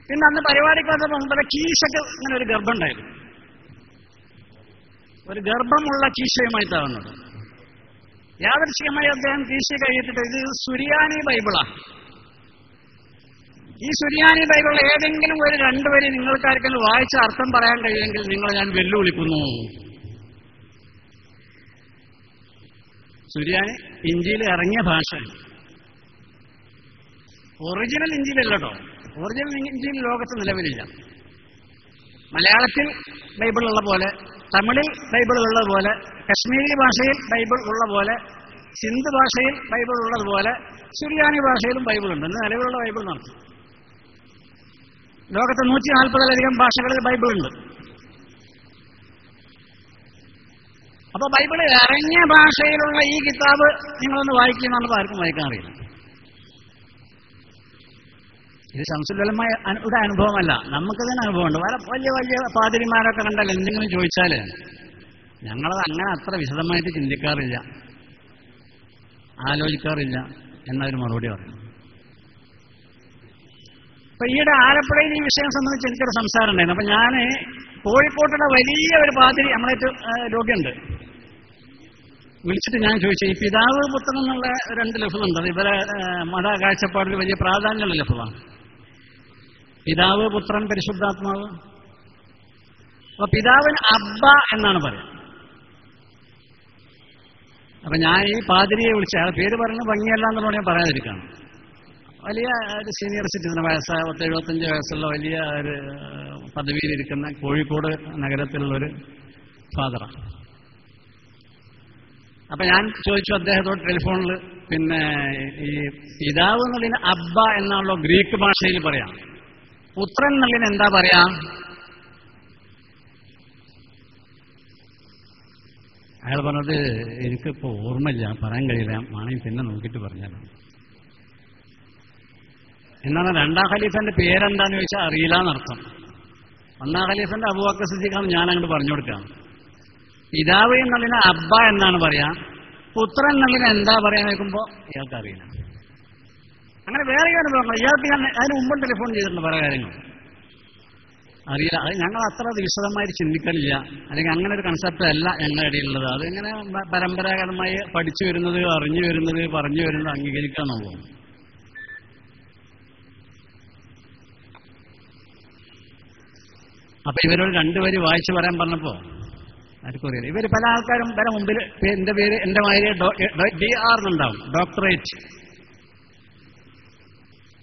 Speaker 1: പിന്നെ അന്ന് പരിപാടിക്ക് വന്ന മുമ്പ് കീശക്ക് ഇങ്ങനെ ഒരു ഗർഭം ഉണ്ടായിരുന്നു. ഒരു ഗർഭമുള്ള കീശയുമായിട്ടാണ് വന്നത്. യാദൃശ്ചികമായി അദ്ദേഹം കീശ കഴിയിട്ടിട്ട് ഇത് സുറിയാനി ബൈബിളാണ്. ഈ സുറിയാനി ബൈബിൾ ഏതെങ്കിലും ഒരു 2 വരി നിങ്ങൾക്കാർക്കെങ്കിലും വായിച്ച അർത്ഥം പറയാൻ കഴിയുമെങ്കിൽ നിങ്ങളെ ഞാൻ വെല്ലുവിളിക്കുന്നു. സുറിയാനി ഇഞ്ചിയിൽ ഇറങ്ങിയ ഭാഷ, ഒറിജിനൽ ഇഞ്ചിയിലല്ല കേട്ടോ. ഒറിജിനൽ ഇഞ്ചിയിൽ ലോകത്ത് നിലവിലില്ല. മലയാളത്തിൽ ബൈബിൾ ഉള്ള പോലെ, തമിഴിൽ ബൈബിൾ ഉള്ളത് പോലെ, കശ്മീരി ഭാഷയിൽ ബൈബിൾ ഉള്ള പോലെ, സിന്ധ് ഭാഷയിൽ ബൈബിൾ ഉള്ളതുപോലെ സുറിയാനി ഭാഷയിലും ബൈബിൾ ഉണ്ട്. ഇന്ന് നിലവിലുള്ള ബൈബിൾ നടത്തും. ലോകത്ത് 140-ലധികം ഭാഷകളിൽ ബൈബിൾ ഉണ്ട്. അപ്പൊ ബൈബിൾ ഇറങ്ങിയ ഭാഷയിലുള്ള ഈ കിതാബ് നിങ്ങളൊന്ന് വായിക്കുന്നതാണ് ആർക്കും വായിക്കാൻ അറിയില്ല. ഇത് ശംസുൽ ഉലമയുടെ അനുഭവമല്ല, നമുക്ക് തന്നെ അനുഭവമുണ്ട്. വലിയ വലിയ പാതിരിമാരൊക്കെ കണ്ടാൽ എന്തെങ്കിലും ചോദിച്ചാല് ഞങ്ങളത് അങ്ങനെ അത്ര വിശദമായിട്ട് ചിന്തിക്കാറില്ല, ആലോചിക്കാറില്ല എന്നൊരു മറുപടി പറയും. അപ്പൊ ഈയിടെ ആലപ്പുഴയിൽ ഈ വിഷയം സംബന്ധിച്ച് എനിക്കൊരു സംസാരം ഉണ്ടായിരുന്നു. അപ്പൊ ഞാൻ കോഴിക്കോട്ടുള്ള വലിയ ഒരു പാതിരി, നമ്മളേറ്റ് രോഗിയുണ്ട്, വിളിച്ചിട്ട് ഞാൻ ചോദിച്ചു, ഈ പിതാവ് പുത്രൻ എന്നുള്ള 2 ലഫ്ളുണ്ട്, അത് ഇവരെ മത കാഴ്ചപ്പാടിൽ വലിയ പ്രാധാന്യമുള്ള ലഫ്ളാണ്. പിതാവ്, പുത്രൻ, പരിശുദ്ധാത്മാവ്. അപ്പൊ പിതാവിന് അബ്ബ എന്നാണ് പറയുക. അപ്പൊ ഞാൻ ഈ പാതിരിയെ വിളിച്ച അയാൾ പേര് പറയുന്നത് ഭംഗിയല്ല എന്നുള്ളത് ഞാൻ പറയാതിരിക്കുകയാണ്. വലിയ ഒരു സീനിയർ സിറ്റിസൺ, 75 വയസ്സുള്ള വലിയ ഒരു പദവിയിലിരിക്കുന്ന കോഴിക്കോട് നഗരത്തിലുള്ളൊരു ഫാദറാണ്. അപ്പൊ ഞാൻ ചോദിച്ചു അദ്ദേഹത്തോട് ടെലിഫോണിൽ, പിന്നെ ഈ പിതാവ് എന്നുള്ളതിന് അബ്ബ എന്നാണല്ലോ ഗ്രീക്ക് ഭാഷയിൽ പറയാം, പുത്രൻ എന്നുള്ളതിന് എന്താ പറയാ? അയാൾ പറഞ്ഞത് എനിക്കിപ്പോ ഓർമ്മയില്ല, പറയാൻ കഴിയില്ല, ആണെങ്കിൽ പിന്നെ നോക്കിയിട്ട് പറഞ്ഞാലോ എന്നാണ്. 2ാം ഖലീഫന്റെ പേരെന്താന്ന് ചോദിച്ചാൽ അറിയില്ല എന്നർത്ഥം. 1ാം ഖലീഫന്റെ അബൂബക്കർ സിദ്ദീഖാണ് ഞാൻ അങ്ങോട്ട് പറഞ്ഞു കൊടുക്കാം. പിതാവ് എന്നുള്ളതിന് അബ്ബ എന്നാണ് പറയാ, പുത്രൻ എന്നുള്ളതിന് എന്താ പറയാന്ന് നോക്കുമ്പോ ഇയാൾക്ക് അറിയില്ല. അങ്ങനെ വേറെ അനുഭവങ്ങൾ ഇയാൾക്ക് ഞാൻ അതിന് മുമ്പും ടെലിഫോൺ ചെയ്തിട്ടുണ്ട്, പല കാര്യങ്ങളും അറിയില്ല. അത് ഞങ്ങൾ അത്ര വിശദമായിട്ട് ചിന്തിക്കലില്ല, അല്ലെങ്കിൽ അങ്ങനെ ഒരു കൺസെപ്റ്റ് അല്ല ഞങ്ങളുടെ ഇടയിലുള്ളത്. അതിങ്ങനെ പരമ്പരാഗതമായി പഠിച്ചു വരുന്നത്, അറിഞ്ഞു വരുന്നത്, പറഞ്ഞു വരുന്നത് അംഗീകരിക്കാന്നുള്ളൂ. അപ്പൊ ഇവരോട് 2 വരി വായിച്ചു പറയാൻ പറഞ്ഞപ്പോ ആർക്കും അറിയില്ല. ഇവർ പല ആൾക്കാരും പല മുമ്പിൽ എന്റെ പേര് എന്റെ മാതിരി DR എന്നുണ്ടാവും, ഡോക്ടറേറ്റ്.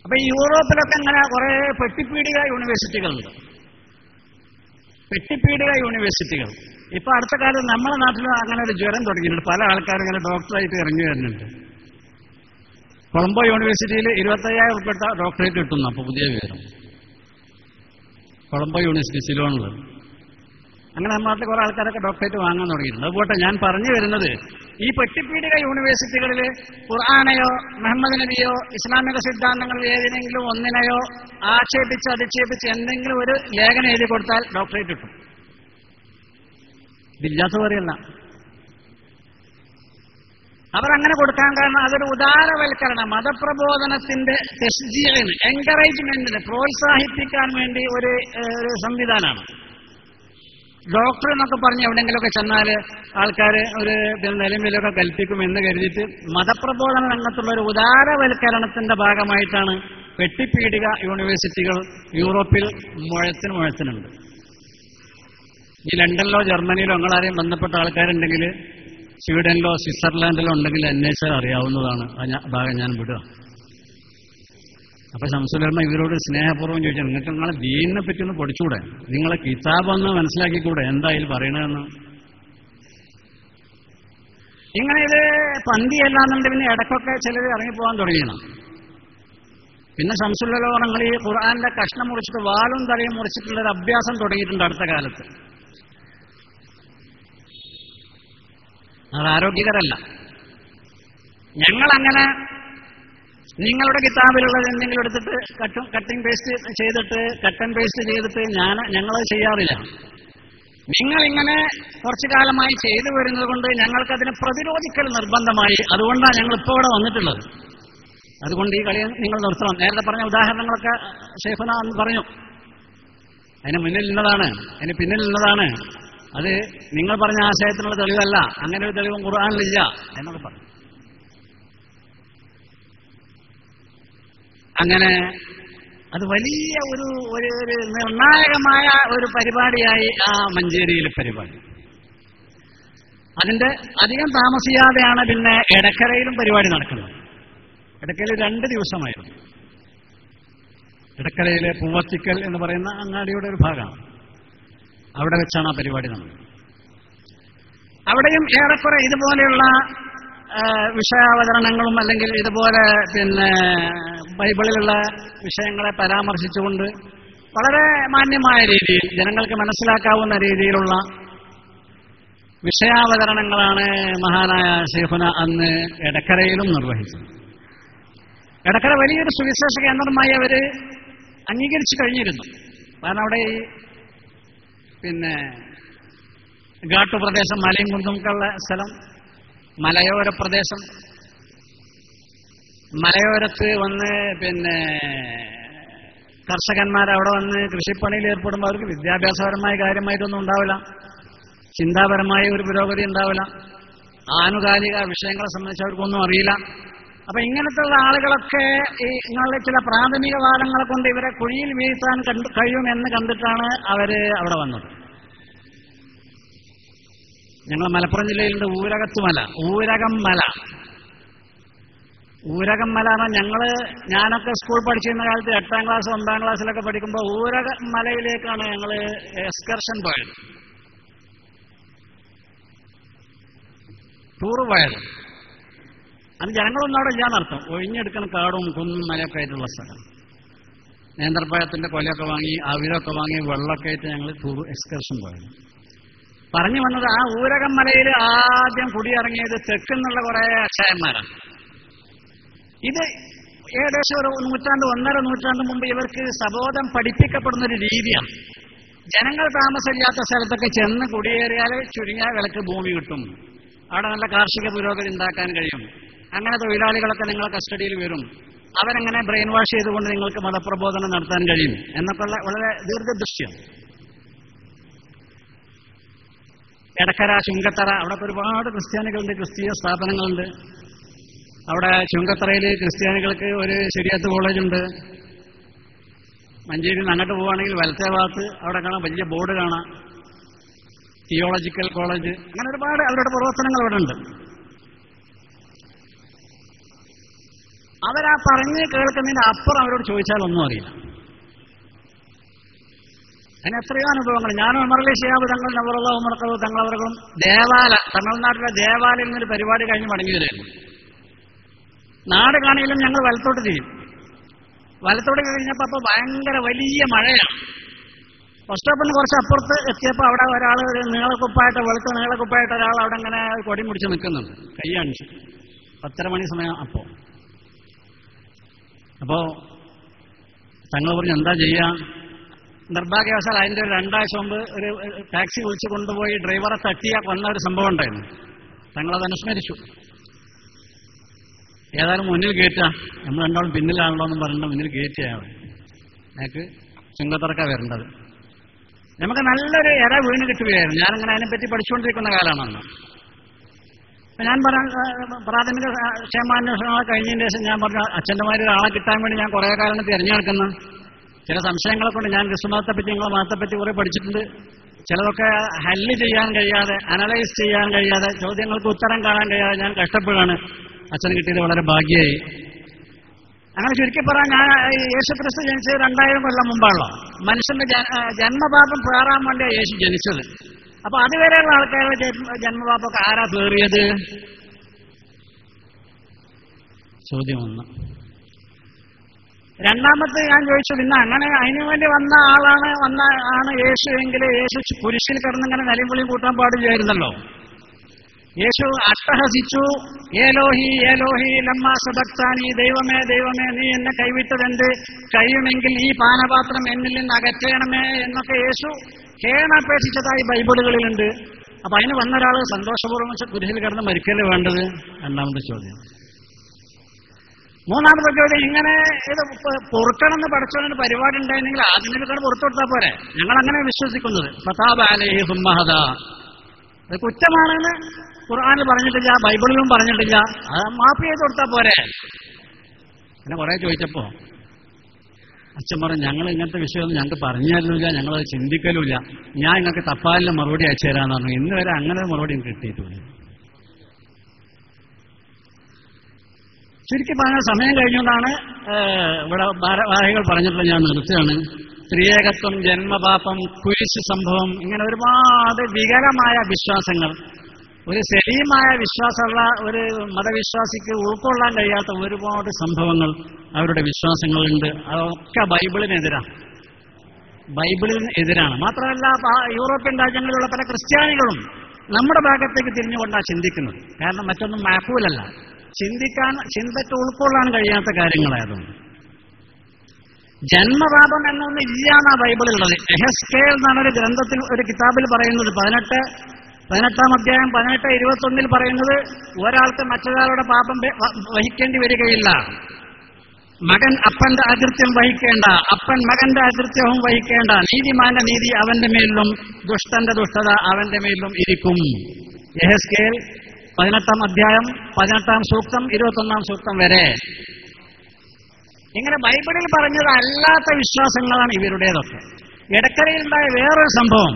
Speaker 1: അപ്പൊ ഈ യൂറോപ്പിലൊക്കെ അങ്ങനെ കുറെ പെട്ടിപ്പീടിക യൂണിവേഴ്സിറ്റികളുണ്ട്, പെട്ടിപ്പീടിക യൂണിവേഴ്സിറ്റികൾ. ഇപ്പൊ അടുത്ത കാലത്ത് നമ്മുടെ നാട്ടിൽ അങ്ങനെ ഒരു ജ്വരം തുടങ്ങിയിട്ടുണ്ട്. പല ആൾക്കാരും ഇങ്ങനെ ഡോക്ടറായിട്ട് ഇറങ്ങി വരുന്നുണ്ട്. കൊളംബോ യൂണിവേഴ്സിറ്റിയിൽ 25,000 ഉൾപ്പെട്ട ഡോക്ടറേറ്റ് കിട്ടുന്നു. അപ്പൊ പുതിയ വിവരം, കൊളംബോ യൂണിവേഴ്സിറ്റി സിലോണിൽ. അങ്ങനെ നമ്മുടെ നാട്ടിൽ കുറെ ആൾക്കാരൊക്കെ ഡോക്ടറേറ്റ് വാങ്ങാൻ തുടങ്ങിയിട്ടുണ്ട്. അതുപോലെ ഞാൻ പറഞ്ഞു വരുന്നത്, ഈ പെട്ടിപ്പീടിക യൂണിവേഴ്സിറ്റികളിൽ ഖുർആനെയോ മുഹമ്മദ് നബിയോ ഇസ്ലാമിക സിദ്ധാന്തങ്ങളിൽ ഏതിനെങ്കിലും ഒന്നിനെയോ ആക്ഷേപിച്ച് അധിക്ഷേപിച്ച് എന്തെങ്കിലും ഒരു ലേഖനം എഴുതി കൊടുത്താൽ ഡോക്ടറേറ്റ് കിട്ടും. ഇതില്ലാത്ത പറയല്ല. അവരങ്ങനെ കൊടുക്കാൻ കാരണം അതൊരു ഉദാരവൽക്കരണം, മതപ്രബോധനത്തിന്റെ തശ്ജീഇന്, എൻകറേജ്മെന്റിന്, പ്രോത്സാഹിപ്പിക്കാൻ വേണ്ടി ഒരു സംവിധാനമാണ്. ഡോക്ടർ എന്നൊക്കെ പറഞ്ഞ് എവിടെയെങ്കിലുമൊക്കെ ചെന്നാൽ ആൾക്കാർ ഒരു നിലവിലൊക്കെ കൽപ്പിക്കുമെന്ന് കരുതിയിട്ട് മതപ്രബോധന രംഗത്തുള്ള ഒരു ഉദാരവൽക്കരണത്തിന്റെ ഭാഗമായിട്ടാണ് വെട്ടിപ്പീടിക യൂണിവേഴ്സിറ്റികൾ യൂറോപ്പിൽ മുഴത്തിനുണ്ട്. ഈ ലണ്ടനിലോ ജർമ്മനിയിലോ നിങ്ങളാരെയും ബന്ധപ്പെട്ട ആൾക്കാരുണ്ടെങ്കിൽ സ്വീഡനിലോ സ്വിറ്റ്സർലാൻഡിലോ ഉണ്ടെങ്കിൽ അന്വേഷിച്ചാൽ അറിയാവുന്നതാണ്. ആ ഭാഗം ഞാൻ വിടുക. അപ്പൊ ശംസുലർമ്മ ഇവരോട് സ്നേഹപൂർവ്വം ചോദിച്ചാൽ നിങ്ങൾക്ക് നിങ്ങളെ ദീനിനെ പറ്റി ഒന്ന് പഠിച്ചുകൂടെ, നിങ്ങളെ കിതാബൊന്ന് മനസ്സിലാക്കിക്കൂടെ, എന്താ ഇതിൽ പറയണതെന്ന്. ഇങ്ങനെ ഇത് പന്തിയല്ലാന്നുണ്ട്. പിന്നെ ഇടയ്ക്കൊക്കെ ചിലർ ഇറങ്ങിപ്പോകാൻ തുടങ്ങിയാണ്. പിന്നെ ശംസുലോ നിങ്ങൾ ഈ ഖുർആന്റെ കഷ്ണം മുറിച്ചിട്ട് വാലും തലയും മുറിച്ചിട്ടുള്ളൊരു അഭ്യാസം തുടങ്ങിയിട്ടുണ്ട് അടുത്ത കാലത്ത്. അത് ആരോഗ്യകരമല്ല. ഞങ്ങളങ്ങനെ നിങ്ങളുടെ കിതാബിലുള്ളത് എന്തെങ്കിലും എടുത്തിട്ട് കട്ടിങ് പേസ്റ്റ് ചെയ്തിട്ട് കട്ടൻ പേസ്റ്റ് ചെയ്തിട്ട് ഞങ്ങളത് ചെയ്യാറില്ല. നിങ്ങളിങ്ങനെ കുറച്ചു കാലമായി ചെയ്തു വരുന്നത് കൊണ്ട് ഞങ്ങൾക്കതിനെ പ്രതിരോധിക്കൽ നിർബന്ധമായി. അതുകൊണ്ടാണ് ഞങ്ങൾ ഇപ്പോൾ ഇവിടെ വന്നിട്ടുള്ളത്. അതുകൊണ്ട് ഈ കളി നിങ്ങൾ നിർത്തണം. നേരത്തെ പറഞ്ഞ ഉദാഹരണങ്ങളൊക്കെ ഷെയ്ഖുന അന്ന് പറഞ്ഞു. അതിന് മുന്നിൽ നിന്നതാണ്, അതിന് പിന്നിൽ നിന്നതാണ്. അത് നിങ്ങൾ പറഞ്ഞ ആശയത്തിനുള്ള തെളിവല്ല. അങ്ങനെ ഒരു തെളിവും ഖുർആനിലില്ല എന്നൊക്കെ പറഞ്ഞു. അങ്ങനെ അത് വലിയ ഒരു നിർണായകമായ ഒരു പരിപാടിയായി ആ മഞ്ചേരിയിലെ പരിപാടി. അതിന്റെ അധികം താമസിയാതെയാണ് പിന്നെ എടക്കരയിലും പരിപാടി നടക്കുന്നത്. എടക്കരയിൽ 2 ദിവസമായിരുന്നു. എടക്കരയിലെ പൂവത്തിക്കൽ എന്ന് പറയുന്ന അങ്ങാടിയുടെ ഒരു ഭാഗമാണ്. അവിടെ വെച്ചാണ് ആ പരിപാടി നടന്നത്. അവിടെയും ഏറെക്കുറെ ഇതുപോലെയുള്ള വിഷയാവതരണങ്ങളും അല്ലെങ്കിൽ ഇതുപോലെ പിന്നെ ബൈബിളിലുള്ള വിഷയങ്ങളെ പരാമർശിച്ചുകൊണ്ട് വളരെ മാന്യമായ രീതിയിൽ ജനങ്ങൾക്ക് മനസ്സിലാക്കാവുന്ന രീതിയിലുള്ള വിഷയാവതരണങ്ങളാണ് മഹാനായ ശൈഖുന അന്ന് എടക്കരയിലും നിർവഹിച്ചത്. എടക്കര വലിയൊരു സുവിശേഷ കേന്ദ്രമായി അവർ അംഗീകരിച്ചു കഴിഞ്ഞിരുന്നു. കാരണം അവിടെ ഈ പിന്നെ ഘാട്ടുപ്രദേശം, മലയും കുന്നുമൊക്കെയുള്ള സ്ഥലം, മലയോര പ്രദേശം, മലയോരത്ത് വന്ന് പിന്നെ കർഷകന്മാരവിടെ വന്ന് കൃഷിപ്പണിയിൽ ഏർപ്പെടുമ്പോൾ അവർക്ക് വിദ്യാഭ്യാസപരമായ കാര്യമായിട്ടൊന്നും ഉണ്ടാവില്ല, ചിന്താപരമായ ഒരു പുരോഗതി ഉണ്ടാവില്ല, ആനുകാലിക വിഷയങ്ങളെ സംബന്ധിച്ച് അവർക്കൊന്നും അറിയില്ല. അപ്പൊ ഇങ്ങനത്തെ ആളുകളൊക്കെ ഈ ഇങ്ങനെയുള്ള ചില പ്രാഥമിക വാദങ്ങളെ കൊണ്ട് ഇവരെ കുഴിയിൽ വീഴ്ത്താൻ കഴിയുമെന്ന് കണ്ടിട്ടാണ് അവര് അവിടെ വന്നത്. ഞങ്ങൾ മലപ്പുറം ജില്ലയിലുണ്ട് ഊരകത്തുമല, ഊരകം മല പറഞ്ഞാൽ ഞാനൊക്കെ സ്കൂൾ പഠിച്ചിരുന്ന കാലത്ത് 8ാം ക്ലാസ് 9ാം ക്ലാസ്സിലൊക്കെ പഠിക്കുമ്പോൾ ഊരകം മലയിലേക്കാണ് ഞങ്ങൾ എക്സ്കർഷൻ പോയത്, ടൂർ പോയത്. അത് ജനങ്ങളൊന്നും അവിടെ ഇല്ലാന്നർത്ഥം. ഒഴിഞ്ഞെടുക്കുന്ന കാടും കുന്നും മലയൊക്കെ ആയിട്ടുള്ള സ്ഥലം. നേന്ത്രപ്പഴത്തിന്റെ കൊലയൊക്കെ വാങ്ങി, അവിലൊക്കെ വാങ്ങി, വെള്ളമൊക്കെ ആയിട്ട് ഞങ്ങൾ ടൂർ എക്സ്കർഷൻ പോയത്. പറഞ്ഞു വന്നത് ആ ഊരകം മലയിൽ ആദ്യം കുടിയിറങ്ങിയത് തെക്കുന്നുള്ള കുറെ അക്ഷയന്മാരാണ്. ഇത് ഏകദേശം ഒരു 1.5 നൂറ്റാണ്ട് മുമ്പ് ഇവർക്ക് സബോധം പഠിപ്പിക്കപ്പെടുന്ന ഒരു രീതിയാണ്. ജനങ്ങൾ താമസമില്ലാത്ത സ്ഥലത്തൊക്കെ ചെന്ന് കുടിയേറിയാൽ ചുരുങ്ങിയ വിലക്ക് ഭൂമി കിട്ടും, അവിടെ നല്ല കാർഷിക പുരോഗതി ഉണ്ടാക്കാൻ കഴിയും, അങ്ങനെ തൊഴിലാളികളൊക്കെ നിങ്ങളെ കസ്റ്റഡിയിൽ വരും, അവരെങ്ങനെ ബ്രെയിൻ വാഷ് ചെയ്തുകൊണ്ട് നിങ്ങൾക്ക് മതപ്രബോധനം നടത്താൻ കഴിയും എന്നൊക്കെയുള്ള വളരെ ദീർഘദൃശ്യം. എടക്കര, ചുങ്കത്തറ, അവിടെ ഒരുപാട് ക്രിസ്ത്യാനികളുണ്ട്, ക്രിസ്തീയ സ്ഥാപനങ്ങളുണ്ട്. അവിടെ ചുങ്കത്തറയിൽ ക്രിസ്ത്യാനികൾക്ക് ഒരു ശരിയത്ത് കോളേജുണ്ട്. മഞ്ചേരിയിൽ നിന്ന് അങ്ങോട്ട് പോവുകയാണെങ്കിൽ വലത്തേ ഭാഗത്ത് അവിടെ കാണാം, വലിയ ബോർഡ് കാണാം, തിയോളജിക്കൽ കോളേജ്. അങ്ങനെ ഒരുപാട് അവരുടെ പ്രവർത്തനങ്ങൾ അവിടെ ഉണ്ട്. അവരാ പറഞ്ഞ് കേൾക്കുന്നതിന് അപ്പുറം അവരോട് ചോദിച്ചാൽ ഒന്നും അറിയില്ല. അതിന് എത്രയോ അനുഭവങ്ങൾ. ഞാനും ഉമർലി ശിഹാബ് തങ്ങൾ, നവറുള്ള ഉമർക്കത് തങ്ങളവർക്കും തമിഴ്നാട്ടിലെ ദേവാലയിൽ നിന്നൊരു പരിപാടി കഴിഞ്ഞ് മടങ്ങി വരായിരുന്നു. നാട് കാണിയിലും ഞങ്ങൾ വലത്തോട്ട് തിരിയും. വലത്തോട്ട് കഴിഞ്ഞപ്പോൾ അപ്പോൾ ഭയങ്കര വലിയ മഴയാണ്. ബസ് സ്റ്റോപ്പിന് കുറച്ച് അപ്പുറത്ത് എത്തിയപ്പോൾ അവിടെ ഒരാൾ ഒരു വെളുത്ത നീളക്കുപ്പായിട്ട് ഒരാൾ അവിടെ ഇങ്ങനെ കൊടി മുടിച്ച് നിൽക്കുന്നുണ്ട്, കൈ കാണിച്ചു. 10:30 മണി സമയം. അപ്പോ തങ്ങൾ പറഞ്ഞു എന്താ ചെയ്യാ. നിർഭാഗ്യവശാൽ അതിന്റെ ഒരു 2 ആഴ്ച മുമ്പ് ഒരു ടാക്സി വിളിച്ചു കൊണ്ടുപോയി ഡ്രൈവറെ തട്ടിയ കൊന്ന ഒരു സംഭവം ഉണ്ടായിരുന്നു. തങ്ങളത് അനുസ്മരിച്ചു. ഏതായാലും മുന്നിൽ കയറ്റാം, നമ്മൾ രണ്ടാളും പിന്നിലാണല്ലോ എന്ന് പറഞ്ഞിട്ട് മുന്നിൽ കയറ്റിയാണ് ഞങ്ങൾക്ക് ചുങ്കത്തറക്ക വരേണ്ടത്. നമുക്ക് നല്ലൊരു ഇര വീണ് കിട്ടുകയായിരുന്നു. ഞാനിങ്ങനെ അതിനെപ്പറ്റി പഠിച്ചുകൊണ്ടിരിക്കുന്ന കാലമാണെന്ന്. ഞാൻ പ്രാഥമിക ക്ഷേമാന്വേഷണങ്ങൾ കഴിഞ്ഞതിന് ശേഷം ഞാൻ പറഞ്ഞു, അച്ഛൻ്റെ മാതിരി ഒരാളെ കിട്ടാൻ വേണ്ടി ഞാൻ കുറേ കാലം തിരഞ്ഞെടുക്കുന്നു. ചില സംശയങ്ങളെ കൊണ്ട് ഞാൻ ക്രിസ്തുമതത്തെപ്പറ്റി നിങ്ങളെ മതത്തെപ്പറ്റി കുറേ പഠിച്ചിട്ടുണ്ട്. ചിലതൊക്കെ ഹല്ല് ചെയ്യാൻ കഴിയാതെ, അനലൈസ് ചെയ്യാൻ കഴിയാതെ, ചോദ്യങ്ങൾക്ക് ഉത്തരം കാണാൻ കഴിയാതെ ഞാൻ കഷ്ടപ്പെടുകയാണ്. അച്ഛന് കിട്ടിയത് വളരെ ഭാഗ്യമായി. അങ്ങനെ ചുരുക്കി പറയാൻ, ഞാൻ യേശുക്രിസ്തു ജനിച്ചത് 2000 കൊല്ലം മുമ്പാണല്ലോ. മനുഷ്യന്റെ ജന്മപാപം പേറാൻ വേണ്ടിയാണ് യേശു ജനിച്ചത്. അപ്പൊ അതുവരെയുള്ള ആൾക്കാരുടെ ജന്മപാപമൊക്കെ ആരാ പേറിയത്? ചോദ്യം ഒന്ന്. രണ്ടാമത്തെ ഞാൻ ചോദിച്ചു, പിന്നെ അങ്ങനെ അതിനുവേണ്ടി വന്ന ആണ് യേശു എങ്കിൽ യേശു കുരിശിൽ കിടന്നിങ്ങനെ നിലവിളിയും കൂട്ടാൻ പാടില്ലായിരുന്നല്ലോ. യേശു അട്ടഹസിച്ചു, ഏലോഹി ഏലോഹി ലമ്മാ സബക്താനി, ദൈവമേ ദൈവമേ നീ എന്നെ കൈവിട്ടതെന്ത്, കഴിയുമെങ്കിൽ ഈ പാനപാത്രം എന്നിൽ നിന്ന് അകറ്റണമേ എന്നൊക്കെ യേശു കേണപേക്ഷിച്ചതായി ബൈബിളുകളിലുണ്ട്. അപ്പൊ അതിന് വന്നൊരാൾ സന്തോഷപൂർവ്വം കുരിശിൽ കിടന്ന് മരിക്കല്ലേ വേണ്ടത്? രണ്ടാമത്തെ ചോദ്യം. മൂന്നാമത്തെ ചോദ്യം, ഇങ്ങനെ ഇത് പൊറുക്കണമെന്ന് പഠിച്ചവന് പരിപാടി ഉണ്ടായിരുന്നെങ്കിൽ അതിനൊക്കെ പുറത്തു കൊടുത്താൽ പോരെ? ഞങ്ങൾ അങ്ങനെ വിശ്വസിക്കുന്നത്. ഫതാബ അലൈഹി സുമ്മഹദ, അത് കുറ്റമാണെന്ന് ഖുർആനിൽ പറഞ്ഞിട്ടില്ല, ബൈബിളിലും പറഞ്ഞിട്ടില്ല. അത് മാപ്പ് ചെയ്ത് കൊടുത്താൽ പോരെ? പിന്നെ കുറെ ചോദിച്ചപ്പോ അച്ഛൻ പറഞ്ഞു, ഞങ്ങൾ ഇങ്ങനത്തെ വിഷയമൊന്നും ഞങ്ങൾക്ക് പറഞ്ഞു തരുന്നില്ല, ഞങ്ങളത് ചിന്തിക്കലുമില്ല, ഞാൻ നിങ്ങൾക്ക് തപ്പാലിന് മറുപടി അയച്ചു തരാമെന്ന് പറഞ്ഞു. ഇന്ന് വരെ അങ്ങനെ മറുപടി കിട്ടിയിട്ടില്ല. ചുരുക്കി പറഞ്ഞ സമയം കഴിഞ്ഞുകൊണ്ടാണ് ഇവിടെ ഭാരവാഹികൾ പറഞ്ഞിട്ടുള്ള ഞാൻ നിർത്തുകയാണ്. സ്ത്രീയേകത്വം, ജന്മപാപം, കുരിശ് സംഭവം, ഇങ്ങനെ ഒരുപാട് വികലമായ വിശ്വാസങ്ങൾ, ഒരു സലീമായ വിശ്വാസമുള്ള ഒരു മതവിശ്വാസിക്ക് ഉൾക്കൊള്ളാൻ കഴിയാത്ത ഒരുപാട് സംഭവങ്ങൾ അവരുടെ വിശ്വാസങ്ങളുണ്ട്. അതൊക്കെ ബൈബിളിനെതിരാണ്. മാത്രമല്ല യൂറോപ്യൻ രാജ്യങ്ങളിലുള്ള പല ക്രിസ്ത്യാനികളും നമ്മുടെ ഭാഗത്തേക്ക് തിരിഞ്ഞുകൊണ്ടാണ് ചിന്തിക്കുന്നത്. കാരണം മറ്റൊന്നും മാക്കൂലല്ല, ചിന്തയ്ക്ക് ഉൾക്കൊള്ളാൻ കഴിയാത്ത കാര്യങ്ങളായതുകൊണ്ട്. ജന്മപാപം എന്നൊന്നും ഇല്ലാന്നാ ബൈബിളിലുള്ളത്. എഹെസ്കേൽ എന്നാണ് ഒരു ഗ്രന്ഥത്തിൽ, ഒരു കിതാബിൽ പറയുന്നത്. 18-ാം അധ്യായം 18-21 പറയുന്നത്, ഒരാൾക്ക് മറ്റൊരാളുടെ പാപം വഹിക്കേണ്ടി വരികയില്ല. മകൻ അപ്പന്റെ അകൃത്യം വഹിക്കേണ്ട, അപ്പൻ മകന്റെ അകൃത്യവും വഹിക്കേണ്ട. നീതിമാന്റെ നീതി അവന്റെ മേലിലും ദുഷ്ടന്റെ ദുഷ്ടത അവന്റെ മേലിലും ഇരിക്കും. എഹെസ്കേൽ 18-ാം അധ്യായം 18-ാം സൂക്തം 21-ാം സൂക്തം വരെ. ഇങ്ങനെ ബൈബിളിൽ പറഞ്ഞത് അല്ലാത്ത വിശ്വാസങ്ങളാണ് ഇവരുടേതൊക്കെ. ഇടക്കരയിലുണ്ടായ വേറൊരു സംഭവം,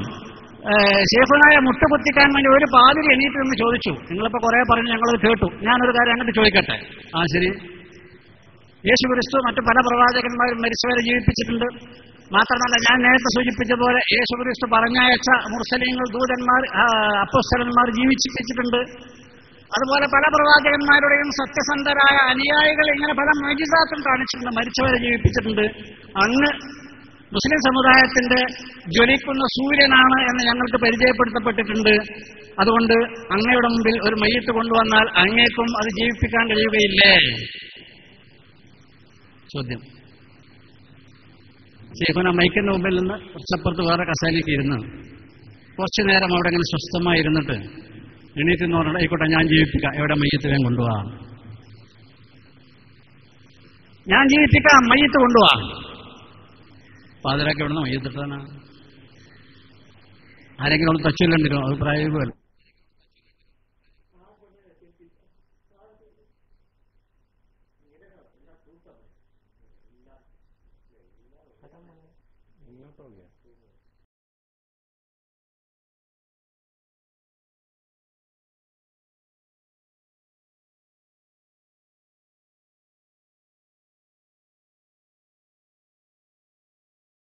Speaker 1: ശേഖുനായ മുട്ടുകുത്തിക്കാൻ വേണ്ടി ഒരു പാതിരി എണീറ്റ് എന്ന് ചോദിച്ചു. നിങ്ങളിപ്പോ കുറെ പറഞ്ഞു, ഞങ്ങളത് കേട്ടു. ഞാനൊരു കാര്യം അങ്ങോട്ട് ചോദിക്കട്ടെ. ശരി, യേശു ക്രിസ്തു മറ്റു പല പ്രവാചകന്മാരും മരിച്ചവരെ ജീവിപ്പിച്ചിട്ടുണ്ട്. മാത്രമല്ല, ഞാൻ നേരത്തെ സൂചിപ്പിച്ച പോലെ യേശു ക്രിസ്തു പറഞ്ഞയച്ച മുർസലീങ്ങൾ, ദൂതന്മാർ, അപ്പോസ്തലന്മാർ ജീവിപ്പിച്ചിട്ടുണ്ട്. അതുപോലെ പല പ്രവാചകന്മാരുടെയും സത്യസന്ധരായ അനുയായികൾ ഇങ്ങനെ പല മുഅ്ജിസാത്തും കാണിച്ചിട്ടുണ്ട്, മരിച്ചവരെ ജീവിപ്പിച്ചിട്ടുണ്ട്. അങ്ങ് മുസ്ലിം സമുദായത്തിന്റെ ജ്വലിക്കുന്ന സൂര്യനാണ് എന്ന് ഞങ്ങൾക്ക് പരിചയപ്പെടുത്തപ്പെട്ടിട്ടുണ്ട്. അതുകൊണ്ട് അങ്ങയുടെ മുമ്പിൽ ഒരു മയ്യത്ത് കൊണ്ടുവന്നാൽ അങ്ങേക്കും അത് ജീവിപ്പിക്കാൻ കഴിയുകയില്ലേ? ചോദ്യം. ശേഖുന മൈക്കിന്റെ മുമ്പിൽ നിന്ന് കുറച്ചപ്പുറത്ത് വേറെ കസേരയിലേക്ക് ഇരുന്ന് കുറച്ചു നേരം അവിടെ ഇങ്ങനെ സ്വസ്ഥമായി ഇരുന്നിട്ട് എണീറ്റ് എന്ന് പറഞ്ഞാൽ, ആയിക്കോട്ടെ ഞാൻ ജീവിപ്പിക്കാം, എവിടെ മയ്യത്ത് വേഗം കൊണ്ടുപോവാം, ഞാൻ ജീവിപ്പിക്കാം, മയ്യത്ത് കൊണ്ടുപോവാം. പാതിരാക്കി എവിടെ നിന്ന് മയ്യത്തിട്ടാണ്? ആരെങ്കിലും അവിടെ തച്ചില്ലണ്ടിരോ? അത് പ്രായോഗികമല്ല.